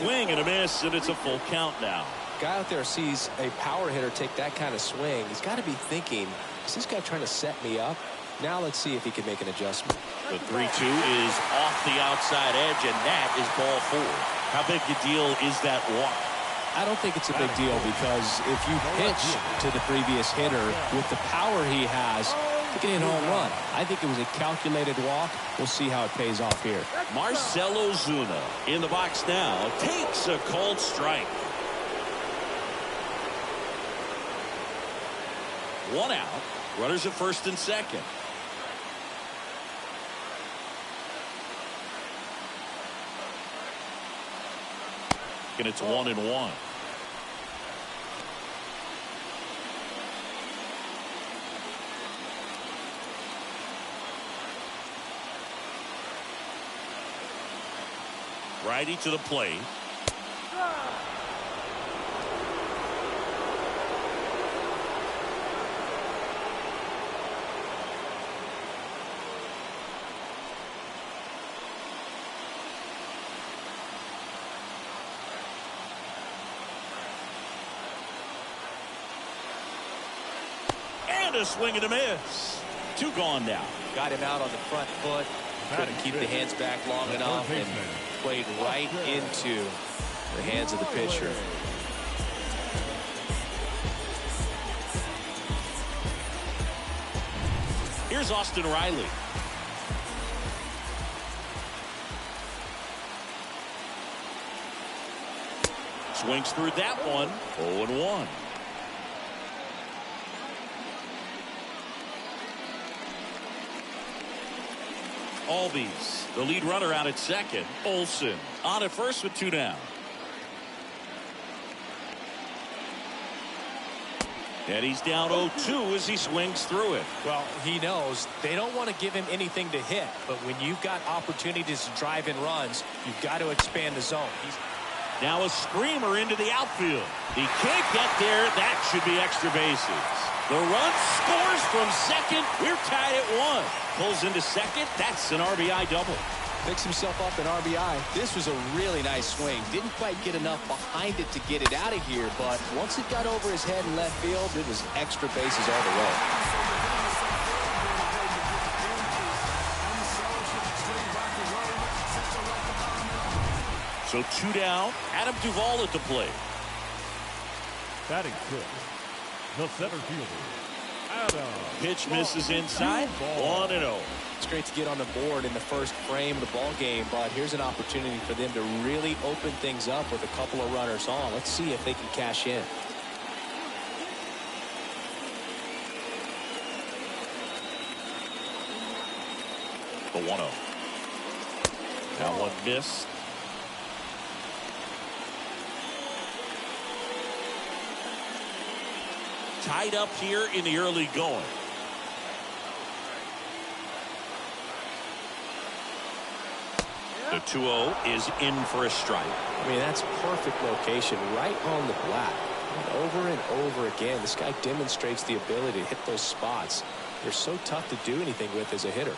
Speaker 1: swing and a miss, and it's a full count now.
Speaker 2: Guy out there sees a power hitter take that kind of swing. He's got to be thinking, is this guy trying to set me up? Now let's see if he can make an adjustment.
Speaker 1: The 3-2 is off the outside edge, and that is ball 4. How big a deal is that walk?
Speaker 2: I don't think it's a big deal, because if you pitch to the previous hitter with the power he has, he can hit a home run. I think it was a calculated walk. We'll see how it pays off here.
Speaker 1: Marcell Ozuna in the box now takes a called strike. 1 out. Runners at first and second. And it's 1-1. Righty to the plate. And a swing and a miss. 2 gone now.
Speaker 2: Got him out on the front foot. Couldn't keep the hands back long enough and played right into the hands of the pitcher.
Speaker 1: Here's Austin Riley. Swings through that one. 0-1. Albies, the lead runner, out at second. Olson on at first with 2 down. And he's down 0-2 as he swings through it.
Speaker 2: Well, he knows they don't want to give him anything to hit, but when you've got opportunities to drive in runs, you've got to expand the zone.
Speaker 1: Now a screamer into the outfield. He can't get there. That should be extra bases. The run scores from second. We're tied at 1. Pulls into second. That's an RBI double.
Speaker 2: Picks himself up an RBI. This was a really nice swing. Didn't quite get enough behind it to get it out of here, but once it got over his head in left field, it was extra bases all the way.
Speaker 1: So 2 down. Adam Duvall at the plate.
Speaker 3: Batting fifth, the center fielder, Adam.
Speaker 1: Pitch misses inside. 1-0.
Speaker 2: It's great to get on the board in the first frame of the ball game, but here's an opportunity for them to really open things up with a couple of runners on. Let's see if they can cash in.
Speaker 1: The 1-0. That one missed. Tied up here in the early going. The 2-0 is in for a strike.
Speaker 2: I mean, that's perfect location right on the black. And over again, this guy demonstrates the ability to hit those spots. They're so tough to do anything with as a hitter.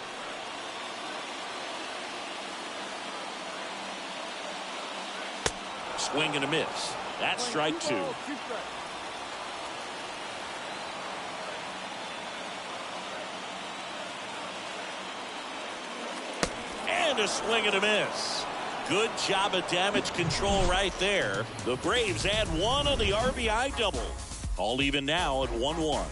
Speaker 1: Swing and a miss. That's strike 2. And a swing and a miss. Good job of damage control right there. The Braves add 1 on the RBI double. All even now at 1-1.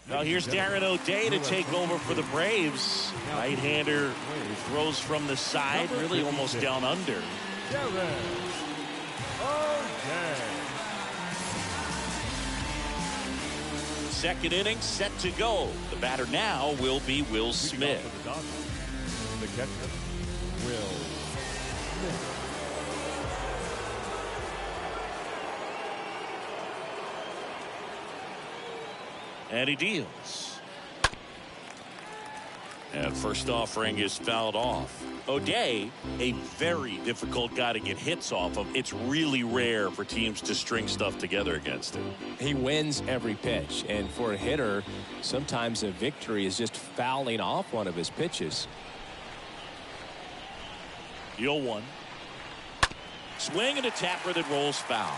Speaker 1: Now here's Darren O'Day to take over for the Braves. Right-hander who throws from the side, really almost down under. Second inning set to go. The batter now will be Will Smith.
Speaker 3: The catcher, Will Smith.
Speaker 1: And he deals. And first offering is fouled off. O'Day, a very difficult guy to get hits off of. It's really rare for teams to string stuff together against him.
Speaker 2: He wins every pitch, and for a hitter, sometimes a victory is just fouling off one of his pitches.
Speaker 1: 0-1. Swing and a tapper that rolls foul.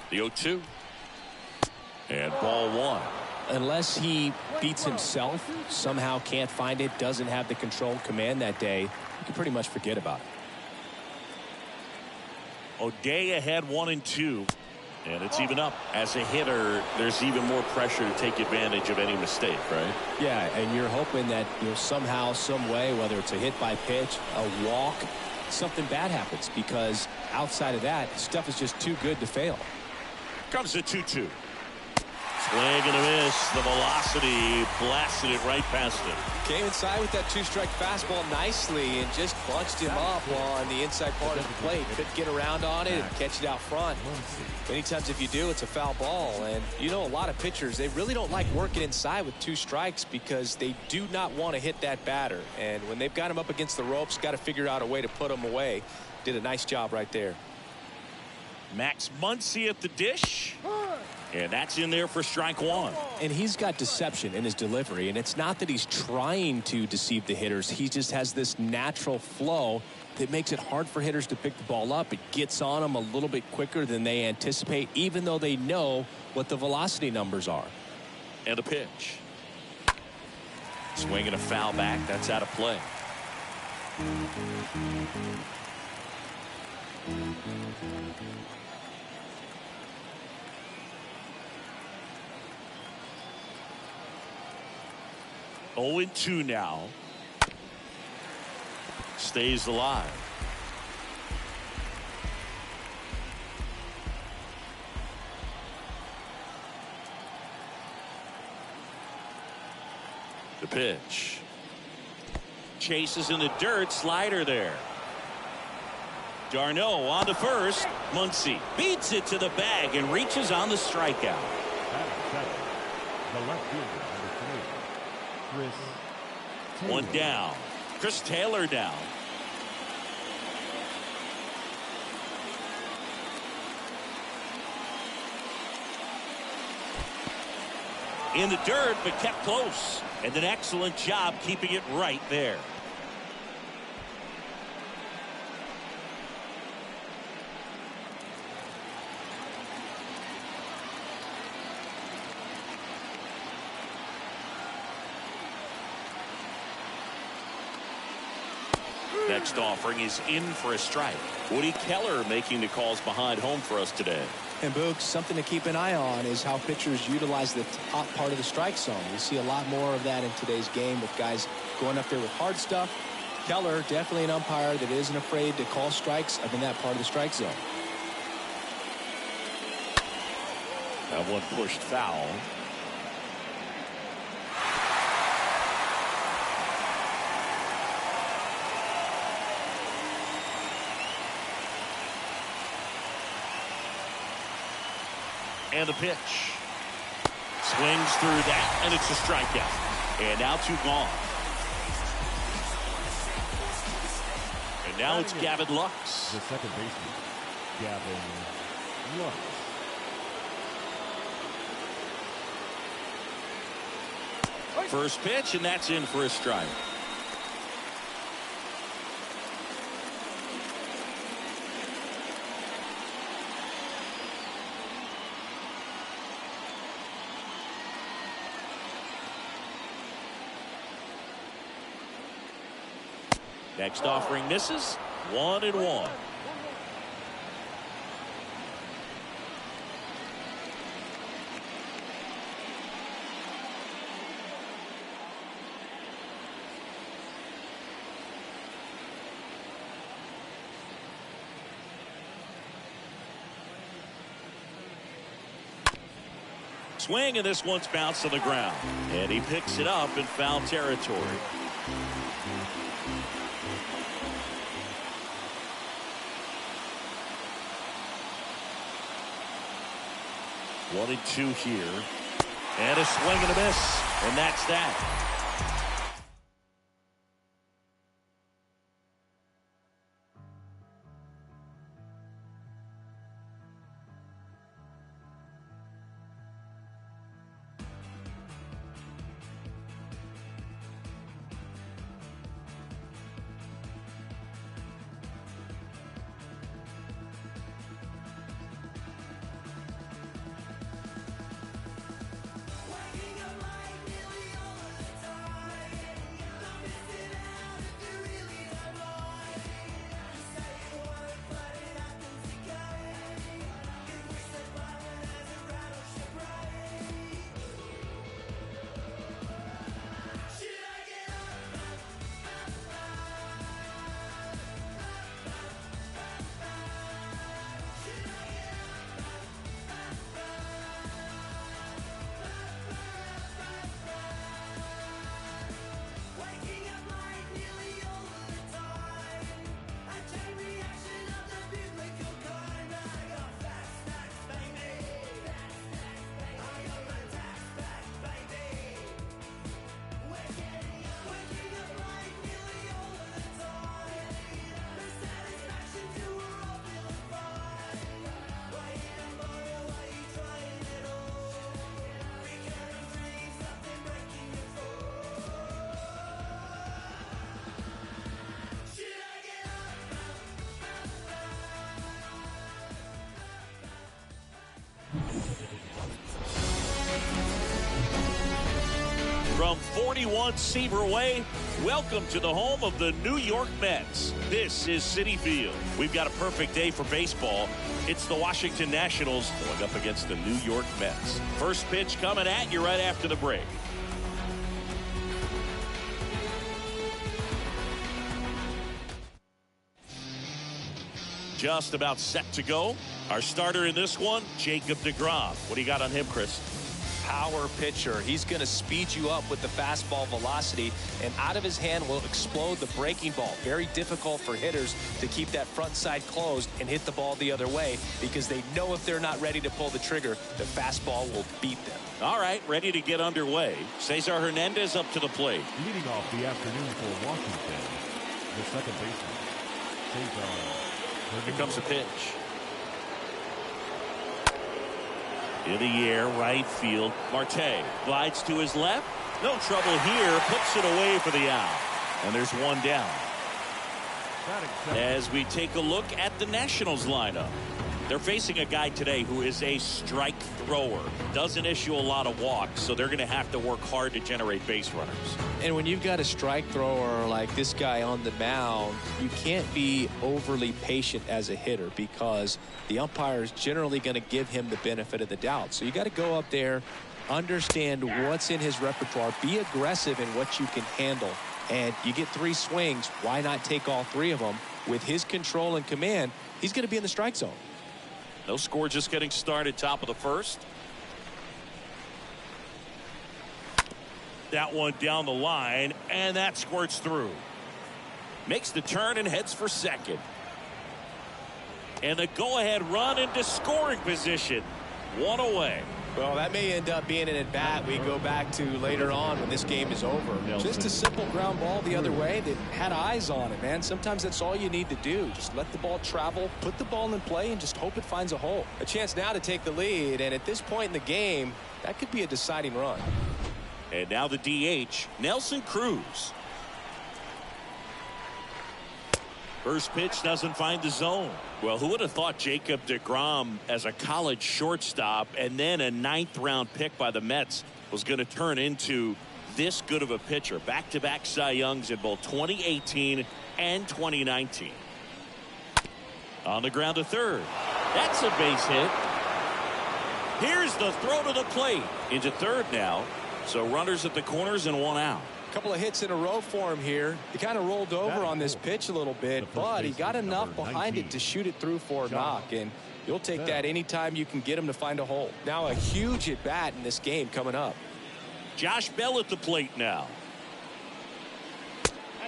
Speaker 1: The 0-2. And ball one.
Speaker 2: Unless he beats himself, somehow can't find it, doesn't have the control command that day, you can pretty much forget about it.
Speaker 1: O'Day ahead 1-2. And it's even up. As a hitter, there's even more pressure to take advantage of any mistake, right?
Speaker 2: Yeah, and you're hoping that somehow, some way, whether it's a hit by pitch, a walk, something bad happens, because outside of that, stuff is just too good to fail.
Speaker 1: Comes the 2-2. Swing and a miss. The velocity blasted it right past him.
Speaker 2: Came inside with that two-strike fastball nicely and just bunched him up on the inside part of the plate. Couldn't get around on it and catch it out front. Many times if you do, it's a foul ball. And a lot of pitchers, they really don't like working inside with two strikes because they do not want to hit that batter. And when they've got him up against the ropes, got to figure out a way to put him away. Did a nice job right there.
Speaker 1: Max Muncy at the dish. And that's in there for strike one.
Speaker 2: And he's got deception in his delivery. And it's not that he's trying to deceive the hitters. He just has this natural flow that makes it hard for hitters to pick the ball up. It gets on them a little bit quicker than they anticipate, even though they know what the velocity numbers are.
Speaker 1: And a pitch. Swing and a foul back. That's out of play. Oh, 0-2 now. Stays alive. The pitch. Chases in the dirt. Slider there. D'Arnaud on to first. Muncy beats it to the bag and reaches on the strikeout.
Speaker 3: The left fielder, number 3, Chris Taylor.
Speaker 1: One down. Chris Taylor down. In the dirt, but kept close. And an excellent job keeping it right there. Next offering is in for a strike. Woody Keller making the calls behind home for us today.
Speaker 2: And Boog, something to keep an eye on is how pitchers utilize the top part of the strike zone. We see a lot more of that in today's game with guys going up there with hard stuff. Keller, definitely an umpire that isn't afraid to call strikes up in that part of the strike zone.
Speaker 1: That one pushed foul. And the pitch. Swings through that, and it's a strikeout. And now 2 gone. And now it's Gavin Lux.
Speaker 3: The second baseman, Gavin Lux.
Speaker 1: First pitch, and that's in for a strike. Next offering misses. 1-1. swing, and this one's bounced on the ground. And he picks it up in foul territory. One and two here. And a swing and a miss. And that's that. From 41 Seaver Way, welcome to the home of the New York Mets. This is Citi Field. We've got a perfect day for baseball. It's the Washington Nationals going up against the New York Mets. First pitch coming at you right after the break. Just about set to go. Our starter in this one, Jacob deGrom. What do you got on him, Chris?
Speaker 2: Power pitcher. He's going to speed you up with the fastball velocity, and out of his hand will explode the breaking ball. Very difficult for hitters to keep that front side closed and hit the ball the other way, because they know if they're not ready to pull the trigger, the fastball will beat them.
Speaker 1: All right, ready to get underway. Cesar Hernandez up to the plate.
Speaker 3: Leading off the afternoon for Washington, the second baseman, Cesar Hernandez.
Speaker 1: Here comes the pitch. In the air, right field. Marte glides to his left. No trouble here. Puts it away for the out. And there's one down. As we take a look at the Nationals lineup. They're facing a guy today who is a strike thrower. Doesn't issue a lot of walks, so they're going to have to work hard to generate base runners.
Speaker 2: And when you've got a strike thrower like this guy on the mound, you can't be overly patient as a hitter, because the umpire is generally going to give him the benefit of the doubt. So you got to go up there, understand what's in his repertoire, be aggressive in what you can handle. And you get 3 swings, why not take all 3 of them? With his control and command, he's going to be in the strike zone.
Speaker 1: No score, just getting started, top of the first. That one down the line, and that squirts through. Makes the turn and heads for second. And the go-ahead run into scoring position. One away.
Speaker 2: Well, that may end up being an at-bat we go back to later on when this game is over. Just a simple ground ball the other way that had eyes on it, man. Sometimes that's all you need to do. Just let the ball travel, put the ball in play, and just hope it finds a hole. A chance now to take the lead, and at this point in the game, that could be a deciding run.
Speaker 1: And now the DH, Nelson Cruz. First pitch doesn't find the zone. Well, who would have thought Jacob deGrom as a college shortstop and then a 9th round pick by the Mets was going to turn into this good of a pitcher? Back-to-back Cy Youngs in both 2018 and 2019. On the ground to third. That's a base hit. Here's the throw to the plate. Into third now. So runners at the corners and one out.
Speaker 2: Couple of hits in a row for him here. He kind of rolled over on this pitch a little bit, but he got enough behind it to shoot it through for a knock. And You'll take that anytime you can get him to find a hole. Now a huge at bat in this game coming up.
Speaker 1: Josh Bell at the plate now.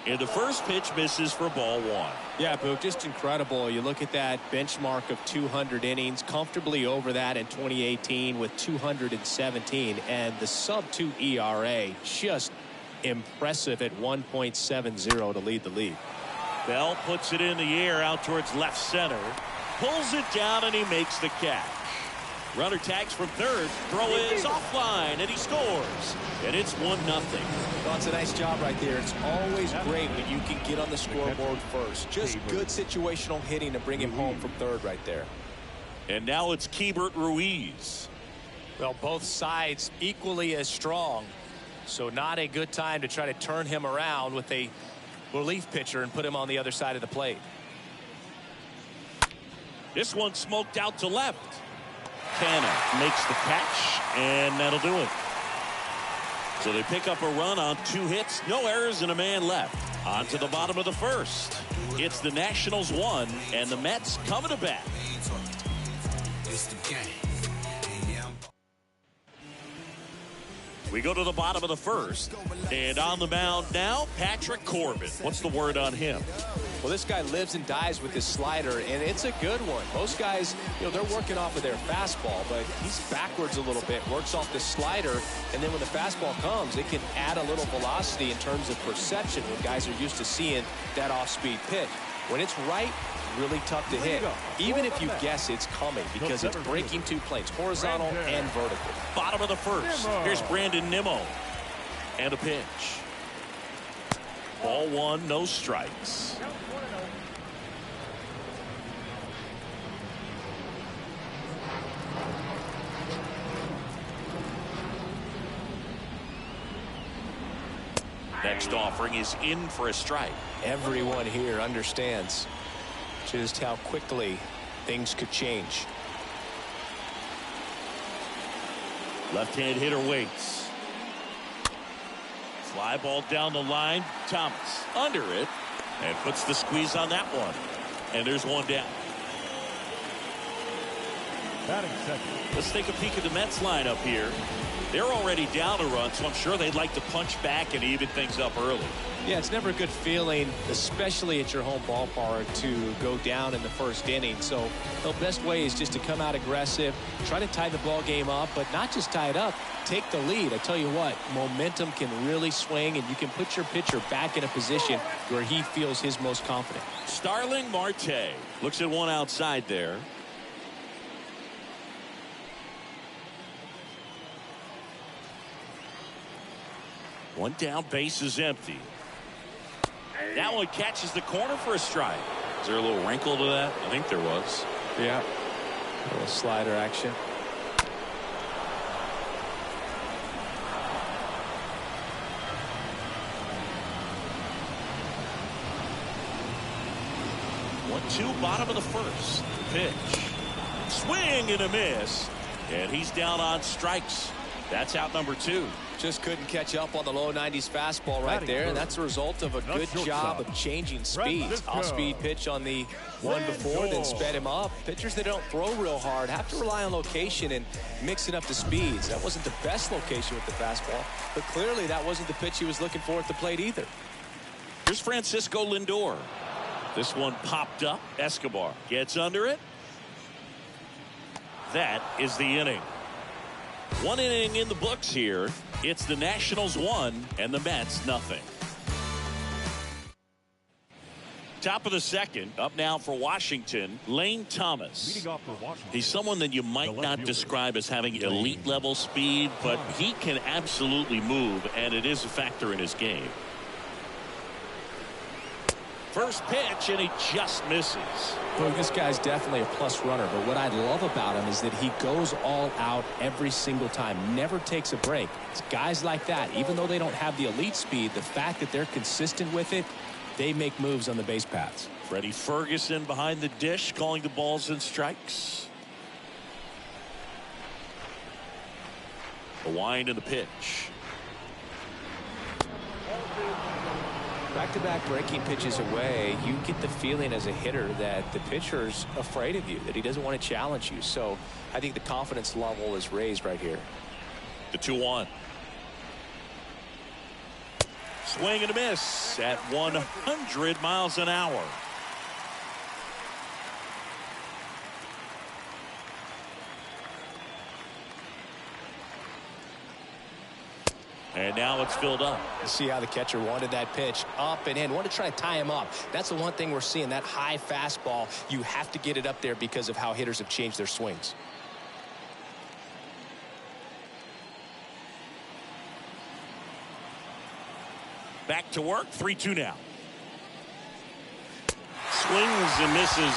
Speaker 1: And the first pitch misses for ball one.
Speaker 2: Yeah, Boog, just incredible. You look at that benchmark of 200 innings, comfortably over that in 2018 with 217, and the sub-2 ERA, just impressive at 1.70 to lead the league.
Speaker 1: Bell puts it in the air out towards left center, pulls it down, and he makes the catch. Runner tags from third. Throw is offline, and he scores. And it's 1-0.
Speaker 2: Well, it's a nice job right there. It's always great when you can get on the scoreboard first. Just good situational hitting to bring him home from third right there.
Speaker 1: And now it's Keibert Ruiz.
Speaker 2: Well, both sides equally as strong. So not a good time to try to turn him around with a relief pitcher and put him on the other side of the plate.
Speaker 1: This one smoked out to left. Canna makes the catch, and that'll do it. So they pick up a run on 2 hits, no errors, and a man left. On to the bottom of the first. It's the Nationals 1, and the Mets coming to bat. We go to the bottom of the first, and on the mound now, Patrick Corbin. What's the word on him?
Speaker 2: Well, this guy lives and dies with his slider, and it's a good one. Most guys, they're working off of their fastball, but he's backwards a little bit, works off the slider, and then when the fastball comes, it can add a little velocity in terms of perception when guys are used to seeing that off-speed pitch. When it's right, really tough to hit, even if you guess it's coming, because it's breaking 2 planes, horizontal and vertical.
Speaker 1: Bottom of the first. Here's Brandon Nimmo. And a pitch. Ball 1, no strikes. Next offering is in for a strike.
Speaker 2: Everyone here understands just how quickly things could change.
Speaker 1: Left-hand hitter waits. Fly ball down the line. Thomas under it and puts the squeeze on that one. And there's one down.
Speaker 3: Batting second.
Speaker 1: Let's take a peek at the Mets lineup here. They're already down a run, so I'm sure they'd like to punch back and even things up early.
Speaker 2: Yeah, it's never a good feeling, especially at your home ballpark, to go down in the first inning. So the best way is just to come out aggressive, try to tie the ball game up, but not just tie it up, take the lead. I tell you what, momentum can really swing, and you can put your pitcher back in a position where he feels his most confident.
Speaker 1: Starling Marte looks at one outside there. One down, base is empty. That one catches the corner for a strike. Is there a little wrinkle to that? I think there was.
Speaker 2: Yeah. A little slider action.
Speaker 1: One-two, bottom of the first. Pitch. Swing and a miss. And he's down on strikes. That's out number 2.
Speaker 2: Just couldn't catch up on the low 90s fastball right there, and that's a result of a good job of changing speeds. Off-speed pitch on the one before, then sped him up. Pitchers that don't throw real hard have to rely on location and mixing up the speeds. That wasn't the best location with the fastball, but clearly that wasn't the pitch he was looking for at the plate either.
Speaker 1: Here's Francisco Lindor. This one popped up. Escobar gets under it. That is the inning. 1 inning in the books here. It's the Nationals 1 and the Mets nothing. Top of the second. Up now for Washington, Lane Thomas.
Speaker 3: Leading off for Washington.
Speaker 1: He's someone that you might not describe as having elite level speed, but he can absolutely move, and it is a factor in his game. First pitch, and he just misses.
Speaker 2: Well, this guy's definitely a plus runner, but what I love about him is that he goes all out every single time, never takes a break. It's guys like that, even though they don't have the elite speed, the fact that they're consistent with it, they make moves on the base paths.
Speaker 1: Freddie Ferguson behind the dish, calling the balls and strikes. A wind and the pitch.
Speaker 2: Back-to-back breaking pitches away, you get the feeling as a hitter that the pitcher's afraid of you, that he doesn't want to challenge you. So I think the confidence level is raised right here.
Speaker 1: The 2-1. Swing and a miss at 100 miles an hour. And now it's filled up.
Speaker 2: You see how the catcher wanted that pitch up and in. Wanted to try to tie him up. That's the one thing we're seeing, that high fastball. You have to get it up there because of how hitters have changed their swings.
Speaker 1: Back to work. 3-2 now. Swings and misses.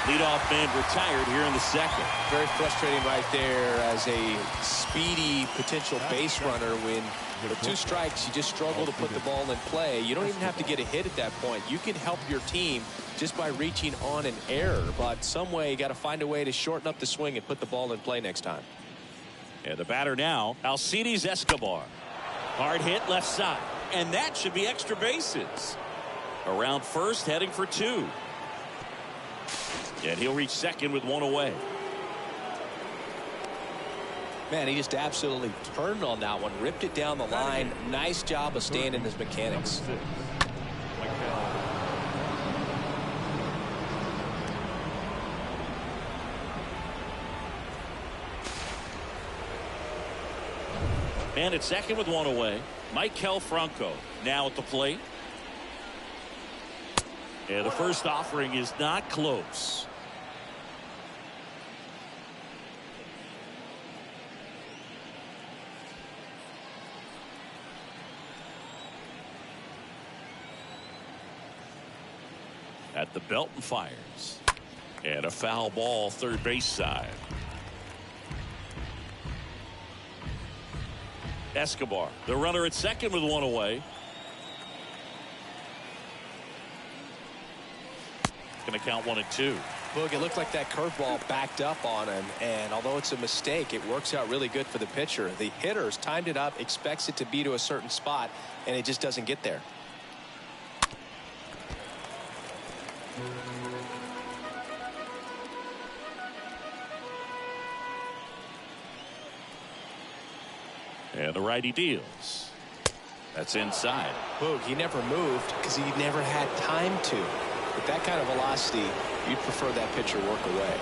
Speaker 1: Leadoff man retired here in the second.
Speaker 2: Very frustrating right there as a speedy potential base runner. When with 2 strikes, you just struggle to put the ball in play. You don't even have to get a hit at that point. You can help your team just by reaching on an error. But some way, you got to find a way to shorten up the swing and put the ball in play next time.
Speaker 1: And the batter now, Alcides Escobar. Hard hit left side. And that should be extra bases. Around first, heading for 2. And he'll reach second with 1 away.
Speaker 2: Man, he just absolutely turned on that one. Ripped it down the line. Nice job of staying in his mechanics.
Speaker 1: And at second with 1 away, Maikel Franco now at the plate. And the first offering is not close. At the belt and fires. And a foul ball third base side. Escobar, the runner at second with 1 away. Going to count 1 and 2.
Speaker 2: Look, it looked like that curveball backed up on him, and although it's a mistake, it works out really good for the pitcher. The hitter's timed it up, expects it to be to a certain spot, and it just doesn't get there.
Speaker 1: And the righty deals. That's inside.
Speaker 2: Boog, he never moved because he never had time to. With that kind of velocity, you'd prefer that pitcher work away.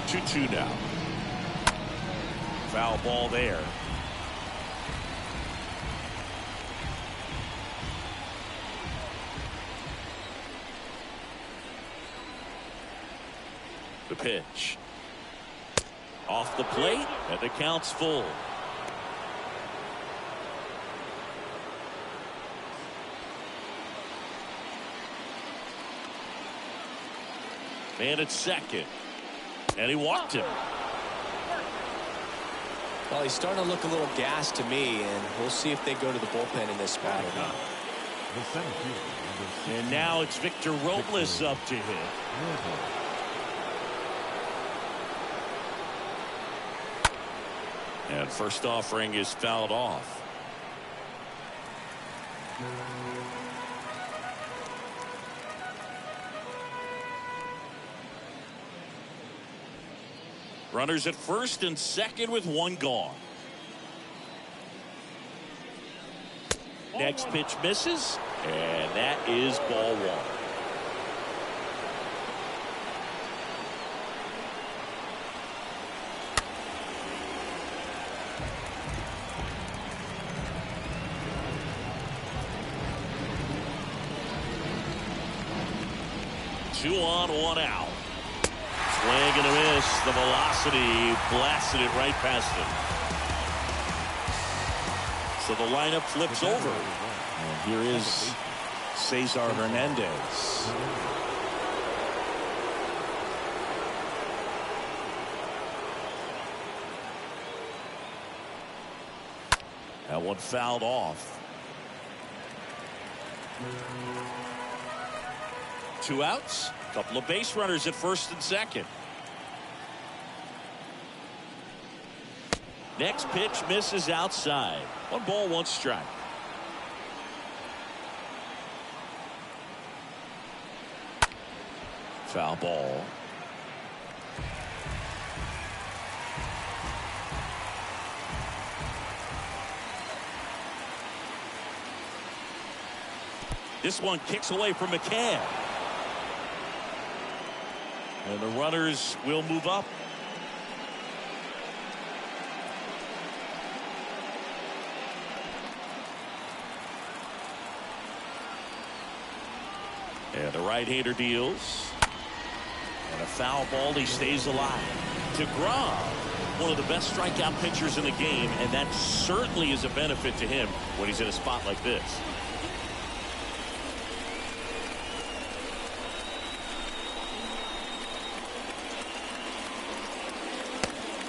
Speaker 1: 2-2 now. Foul ball there. The pitch. Off the plate, and the count's full. Man at second. And he walked him.
Speaker 2: Well, he's starting to look a little gassed to me, and we'll see if they go to the bullpen in this spot or not.
Speaker 1: And now it's Victor Robles up to hit. And first offering is fouled off. Runners at first and second with 1 gone. Next pitch misses, and that is ball 1. Two on, 1 out. Swing and a miss. The velocity blasted it right past him. So the lineup flips over. And here is Cesar Hernandez. That one fouled off. 2 outs. Couple of base runners at first and second. Next pitch misses outside. 1 ball, 1 strike. Foul ball. This one kicks away from McCann. And the runners will move up. And the right-hander deals. And a foul ball. He stays alive. DeGrom, one of the best strikeout pitchers in the game, and that certainly is a benefit to him when he's in a spot like this.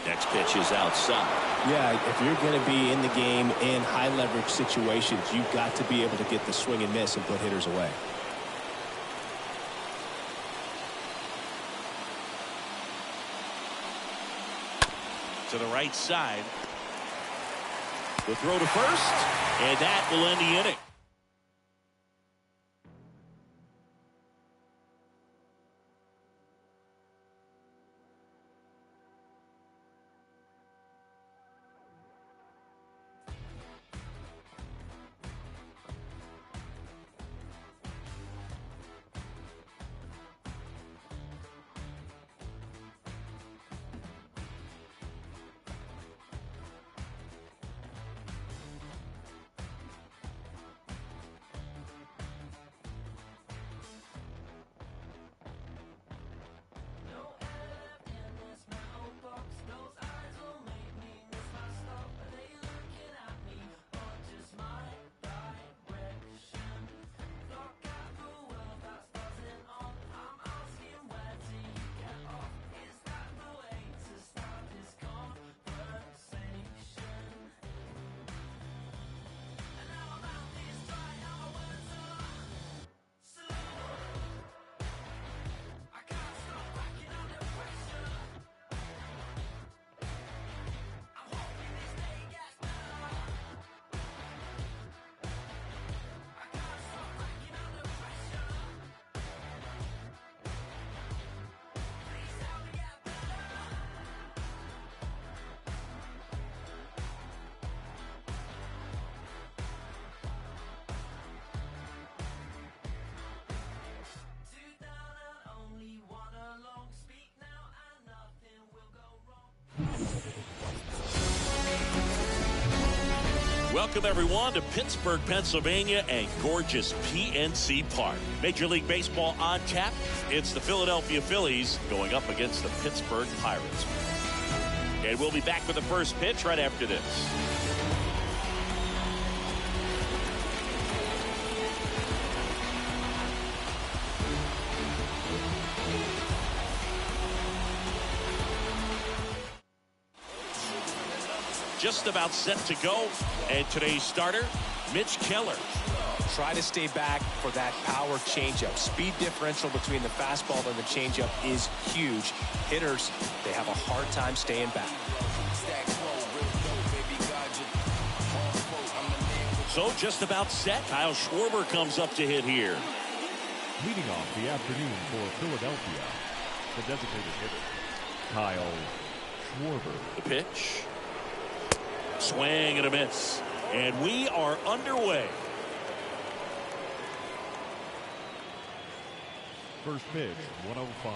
Speaker 1: Next pitch is outside.
Speaker 2: Yeah, if you're going to be in the game in high leverage situations, you've got to be able to get the swing and miss and put hitters away.
Speaker 1: To the right side. The throw to first, and that will end the inning. Welcome, everyone, to Pittsburgh, Pennsylvania and gorgeous PNC Park. Major League Baseball on tap. It's the Philadelphia Phillies going up against the Pittsburgh Pirates. And we'll be back with the first pitch right after this. Just about set to go, and today's starter, Mitch Keller.
Speaker 2: Try to stay back for that power changeup. Speed differential between the fastball and the changeup is huge. Hitters, they have a hard time staying back.
Speaker 1: So just about set. Kyle Schwarber comes up to hit here.
Speaker 3: Leading off the afternoon for Philadelphia, the designated hitter, Kyle Schwarber.
Speaker 1: The pitch. Swing and a miss. And we are underway.
Speaker 3: First pitch, 105.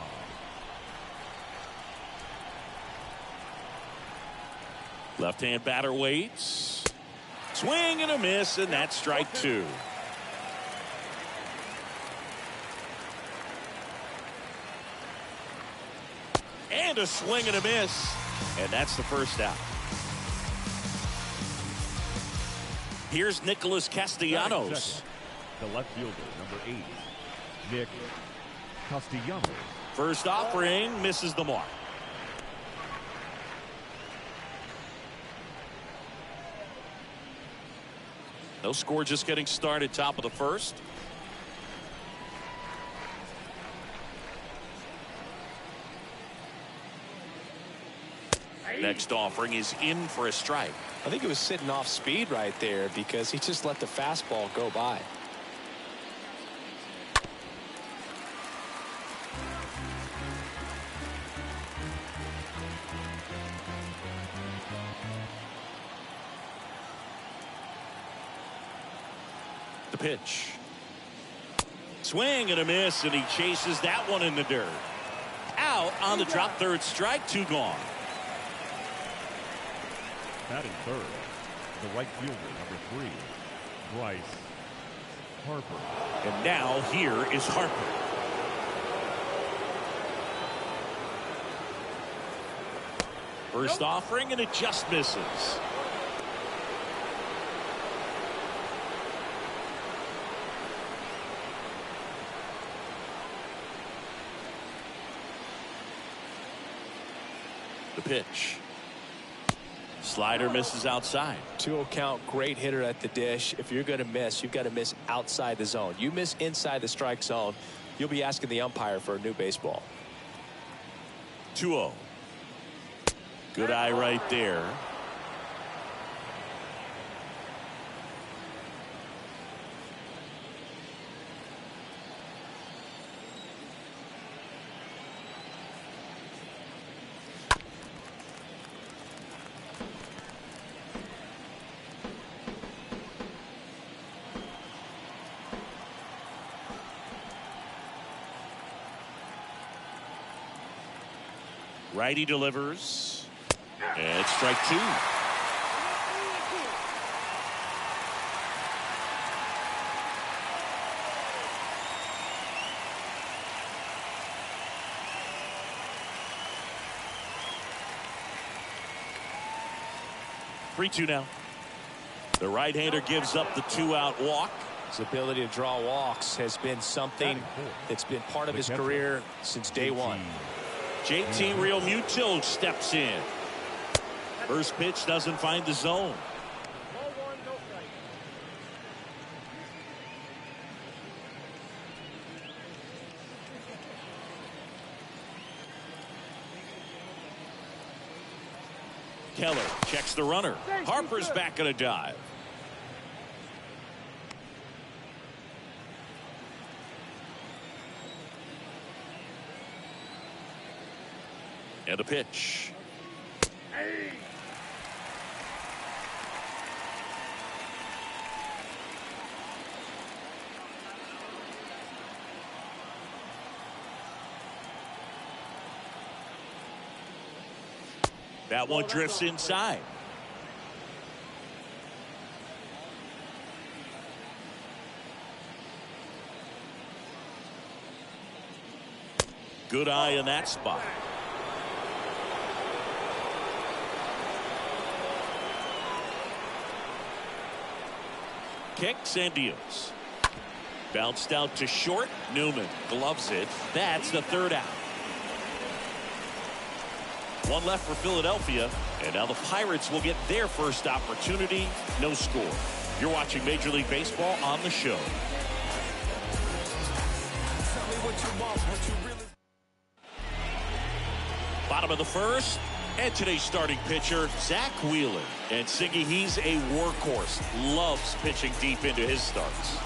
Speaker 1: Left-hand batter waits. Swing and a miss, and that's strike 2. And a swing and a miss, and that's the first out. Here's Nicholas Castellanos.
Speaker 3: The left fielder, number 8, Nick Castellanos.
Speaker 1: First offering misses the mark. No score, just getting started, top of the first. Next offering is in for a strike.
Speaker 2: I think it was sitting off speed right there because he just let the fastball go by.
Speaker 1: The pitch. Swing and a miss, and he chases that one in the dirt. Out on the drop, third strike, 2 gone.
Speaker 3: Batting third, the right fielder, number 3, Bryce Harper.
Speaker 1: And now here is Harper. First offering, and it just misses. The pitch. Slider misses outside.
Speaker 2: 2-0 count, great hitter at the dish. If you're going to miss, you've got to miss outside the zone. You miss inside the strike zone, you'll be asking the umpire for a new baseball.
Speaker 1: 2-0. Good eye right there. Righty delivers. And strike 2. Three-two now. The right-hander gives up the 2-out walk.
Speaker 2: His ability to draw walks has been something that's been part of his career since day one.
Speaker 1: JT Realmuto steps in. First pitch doesn't find the zone. Keller checks the runner. Harper's back on a dive. And a pitch. That one drifts inside. Good eye in that spot. Kicks and deals. Bounced out to short. Newman gloves it. That's the 3rd out. One left for Philadelphia, and now the Pirates will get their first opportunity. No score. You're watching Major League Baseball on the show. Bottom of the 1st, and today's starting pitcher, Zach Wheeler. And Siggy, he's a workhorse. Loves pitching deep into his starts.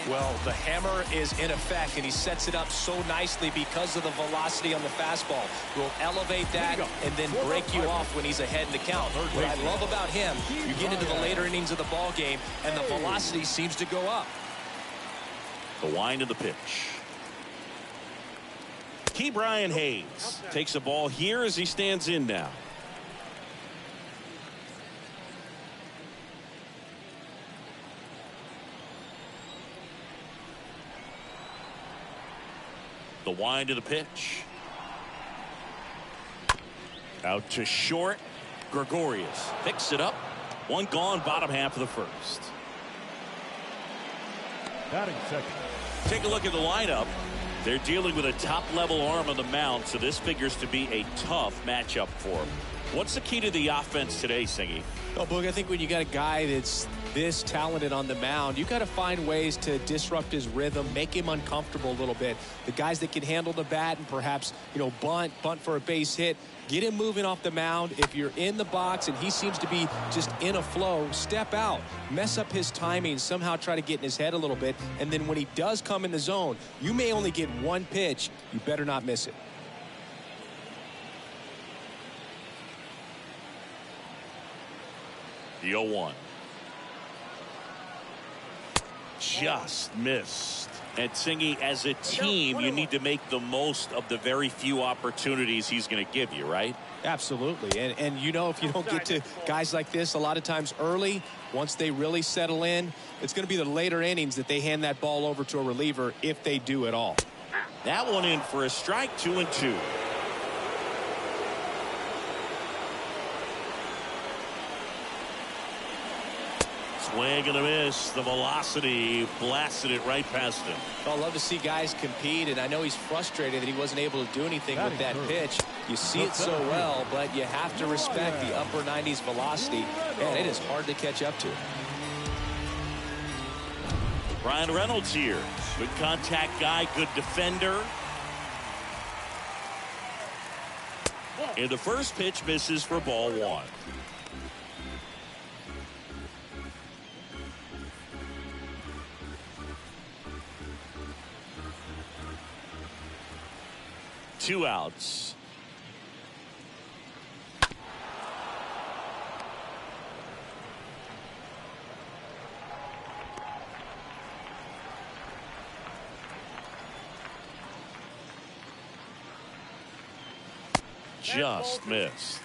Speaker 2: Well, the hammer is in effect, and he sets it up so nicely because of the velocity on the fastball. Will elevate that and then break you off when he's ahead in the count. What I love about him, you get into the later innings of the ball game, and the velocity seems to go up.
Speaker 1: The wind of the pitch. Ke'Bryan Hayes takes a ball here as he stands in now. The wind of the pitch. Out to short. Gregorius picks it up. One gone, bottom half of the 1st.
Speaker 3: Batting second.
Speaker 1: Take a look at the lineup. They're dealing with a top-level arm on the mound, so this figures to be a tough matchup for them. What's the key to the offense today, Singy?
Speaker 2: Well, Boog, I think when you got a guy that's this talented on the mound, you got to find ways to disrupt his rhythm, make him uncomfortable a little bit. The guys that can handle the bat and perhaps, bunt for a base hit, get him moving off the mound. If you're in the box and he seems to be just in a flow, step out, mess up his timing, somehow try to get in his head a little bit. And then when he does come in the zone, you may only get one pitch. You better not miss it.
Speaker 1: The 0-1. Just missed. And Singy, as a team, you need to make the most of the very few opportunities he's going to give you, right?
Speaker 2: Absolutely. And if you don't get to guys like this a lot of times early, once they really settle in, it's going to be the later innings that they hand that ball over to a reliever, if they do at all.
Speaker 1: That one in for a strike, 2-2. Swing and a miss. The velocity blasted it right past him.
Speaker 2: I love to see guys compete, and I know he's frustrated that he wasn't able to do anything with that pitch. You see it so well, but you have to respect the upper 90s velocity, and it is hard to catch up to.
Speaker 1: Ryan Reynolds here. Good contact guy, good defender. And the first pitch misses for ball 1. Two outs. Just missed.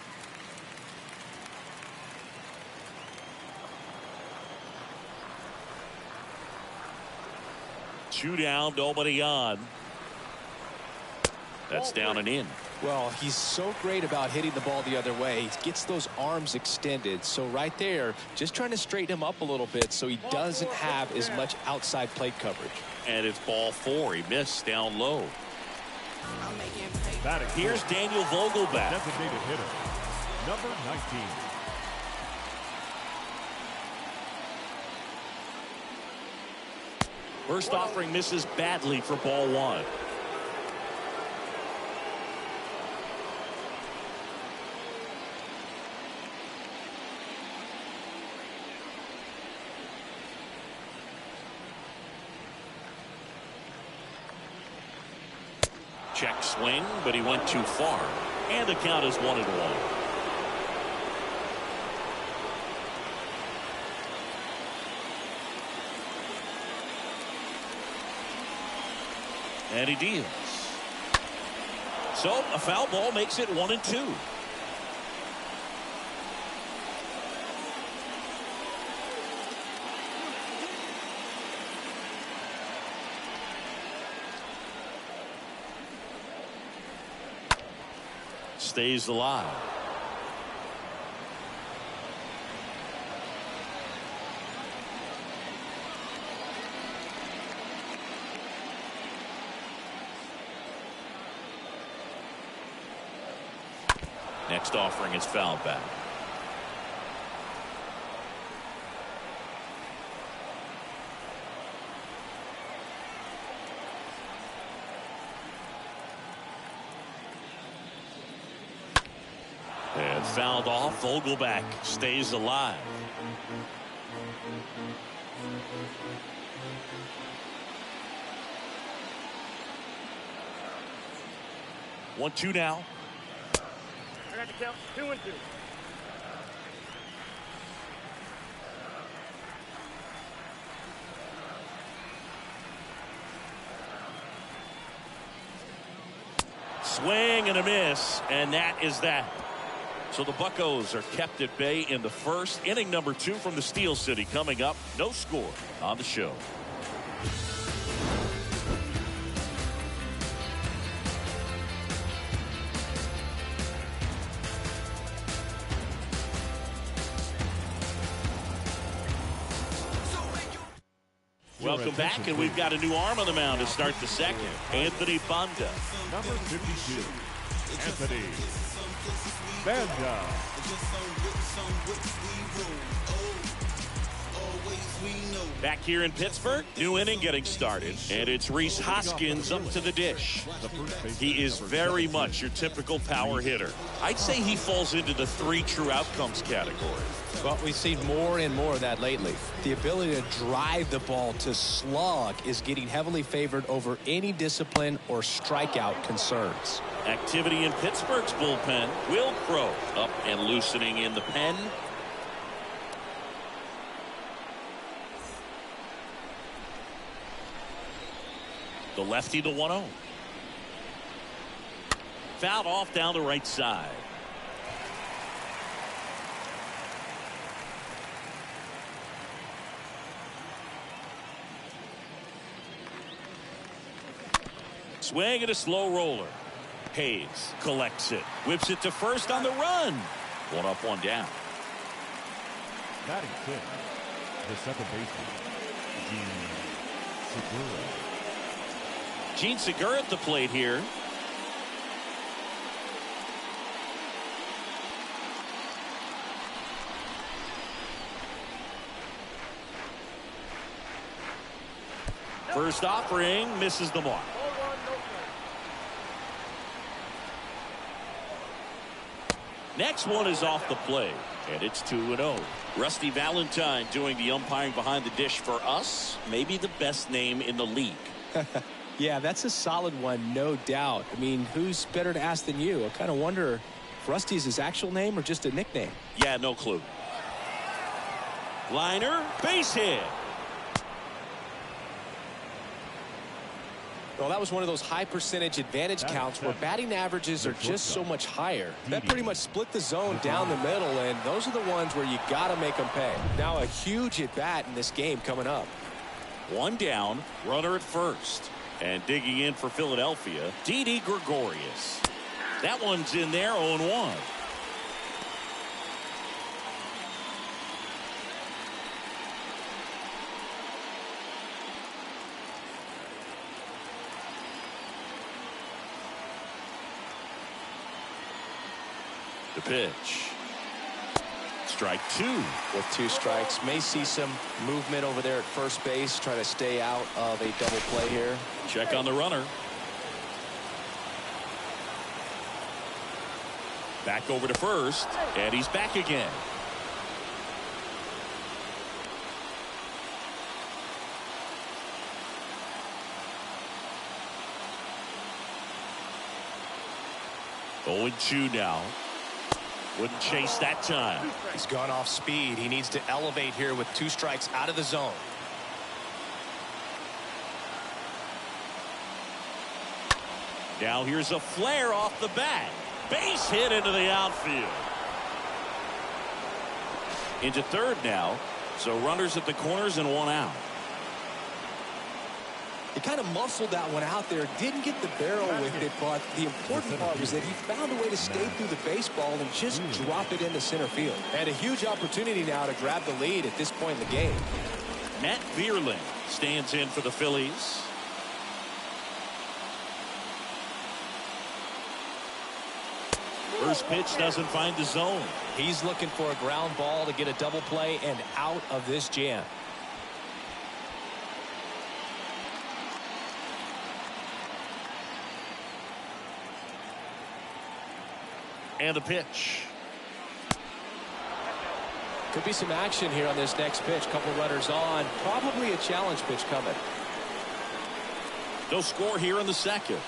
Speaker 1: Two down, nobody on. That's down and in.
Speaker 2: Well, he's so great about hitting the ball the other way. He gets those arms extended. So right there, just trying to straighten him up a little bit so he doesn't have as much outside plate coverage.
Speaker 1: And it's ball 4. He missed down low. Here's Daniel Vogelbach.
Speaker 3: Designated hitter, number 19.
Speaker 1: First offering misses badly for ball 1. Check swing, but he went too far. And the count is 1-1. And he deals. So a foul ball makes it 1-2. Stays alive. Next offering is fouled back. And fouled off. Vogelbach stays alive. One, two now.
Speaker 7: I got to count 2-2.
Speaker 1: Swing and a miss, and that is that. So the Buccos are kept at bay in the first. Inning number 2 from the Steel City coming up. No score on the show. Welcome back, and we've got a new arm on the mound to start the second. Anthony Banda.
Speaker 3: Number 52, Anthony Banda.
Speaker 1: Back here in Pittsburgh, new inning getting started, and it's Rhys Hoskins up to the dish. He is very much your typical power hitter. I'd say he falls into the 3 true outcomes category.
Speaker 2: Well, we've seen more and more of that lately. The ability to drive the ball to slug is getting heavily favored over any discipline or strikeout concerns.
Speaker 1: Activity in Pittsburgh's bullpen. Will Crowe up and loosening in the pen. The lefty, the 1-0. Fouled off down the right side. Swing and a slow roller. Hayes collects it. Whips it to first on the run. 1 up, 1 down.
Speaker 3: Batting 5th, the second baseman, Jean Segura.
Speaker 1: Jean Segura at the plate here. First offering misses the mark. Next one is off the plate, and it's 2-0. Rusty Valentine doing the umpiring behind the dish for us. Maybe the best name in the league.
Speaker 2: Yeah, that's a solid one, no doubt. I mean, who's better to ask than you? I kind of wonder if Rusty is his actual name or just a nickname.
Speaker 1: Yeah, no clue. Liner, base hit.
Speaker 2: Well, that was one of those high percentage advantage counts where batting averages are just so much higher. That pretty much split the zone down the middle, and those are the ones where you got to make them pay. Now a huge at bat in this game coming up.
Speaker 1: 1 down, runner at first. And digging in for Philadelphia, Didi Gregorius. That one's in there, 0-1. The pitch. Strike 2.
Speaker 2: With 2 strikes, may see some movement over there at first base, try to stay out of a double play here.
Speaker 1: Check on the runner. Back over to first, and he's back again. Oh, 2 now. Wouldn't chase that time.
Speaker 2: He's gone off speed. He needs to elevate here with 2 strikes out of the zone.
Speaker 1: Now here's a flare off the bat. Base hit into the outfield. Into third now. So runners at the corners and 1 out.
Speaker 2: He kind of muscled that one out there, didn't get the barrel with it, but the important part was that he found a way to stay through the baseball and just drop it into center field. And a huge opportunity now to grab the lead at this point in the game.
Speaker 1: Matt Vierling stands in for the Phillies. First pitch doesn't find the zone.
Speaker 2: He's looking for a ground ball to get a double play and out of this jam.
Speaker 1: And a pitch.
Speaker 2: Could be some action here on this next pitch. Couple runners on. Probably a challenge pitch coming.
Speaker 1: No score here in the second.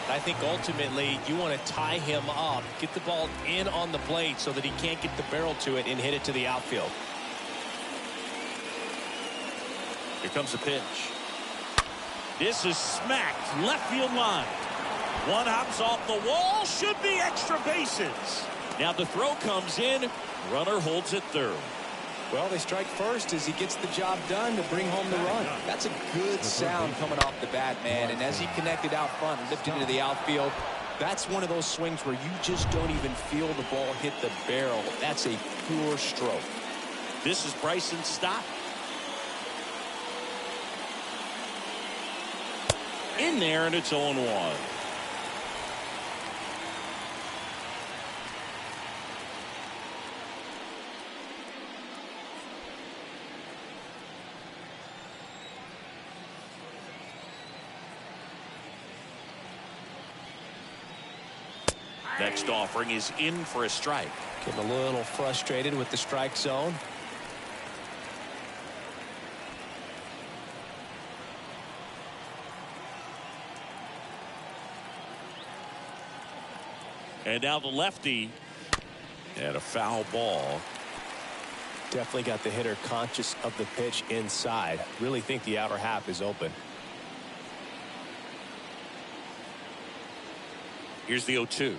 Speaker 2: I think ultimately you want to tie him up, get the ball in on the plate so that he can't get the barrel to it and hit it to the outfield.
Speaker 1: Here comes the pitch. This is smacked left field line. One hops off the wall. Should be extra bases. Now the throw comes in. Runner holds at third.
Speaker 2: Well, they strike first as he gets the job done to bring home the run. That's a good sound coming off the bat, man. And as he connected out front and lifted into the outfield, that's one of those swings where you just don't even feel the ball hit the barrel. That's a pure stroke.
Speaker 1: This is Bryson Stott. In there, and it's 0-1. Next offering is in for a strike.
Speaker 2: Getting a little frustrated with the strike zone.
Speaker 1: And now the lefty. And a foul ball.
Speaker 2: Definitely got the hitter conscious of the pitch inside. Really think the outer half is open.
Speaker 1: Here's the 0-2.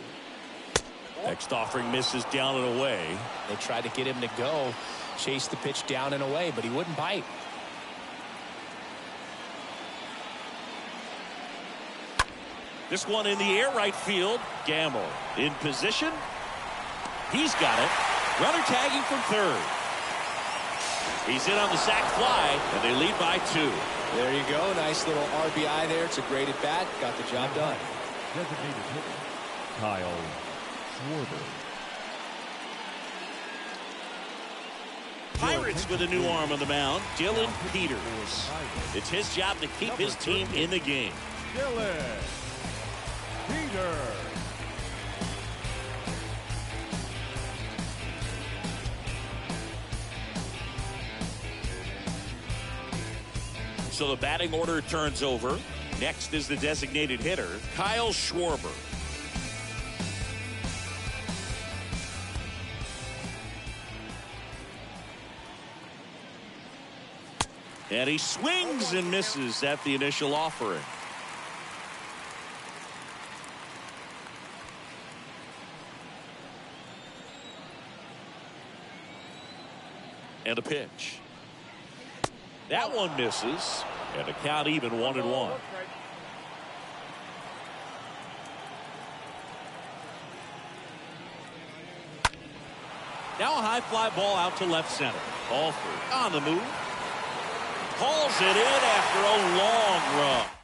Speaker 1: Next offering misses down and away.
Speaker 2: They tried to get him to go, chase the pitch down and away, but he wouldn't bite.
Speaker 1: This one in the air, right field. Gamble in position. He's got it. Runner tagging from third. He's in on the sac fly, and they lead by 2.
Speaker 2: There you go. Nice little RBI there. It's a great at bat. Got the job done.
Speaker 3: Designated hitter, Kyle Schwarber.
Speaker 1: Pirates with a new arm on the mound, Dylan Peters. It's his job to keep his team in the game.
Speaker 3: Dylan Peters.
Speaker 1: So the batting order turns over. Next is the designated hitter, Kyle Schwarber. And he swings and misses at the initial offering. And a pitch. That one misses. And a count even 1-1. Now a high fly ball out to left center. Alford on the move. Hauls it in after a long run.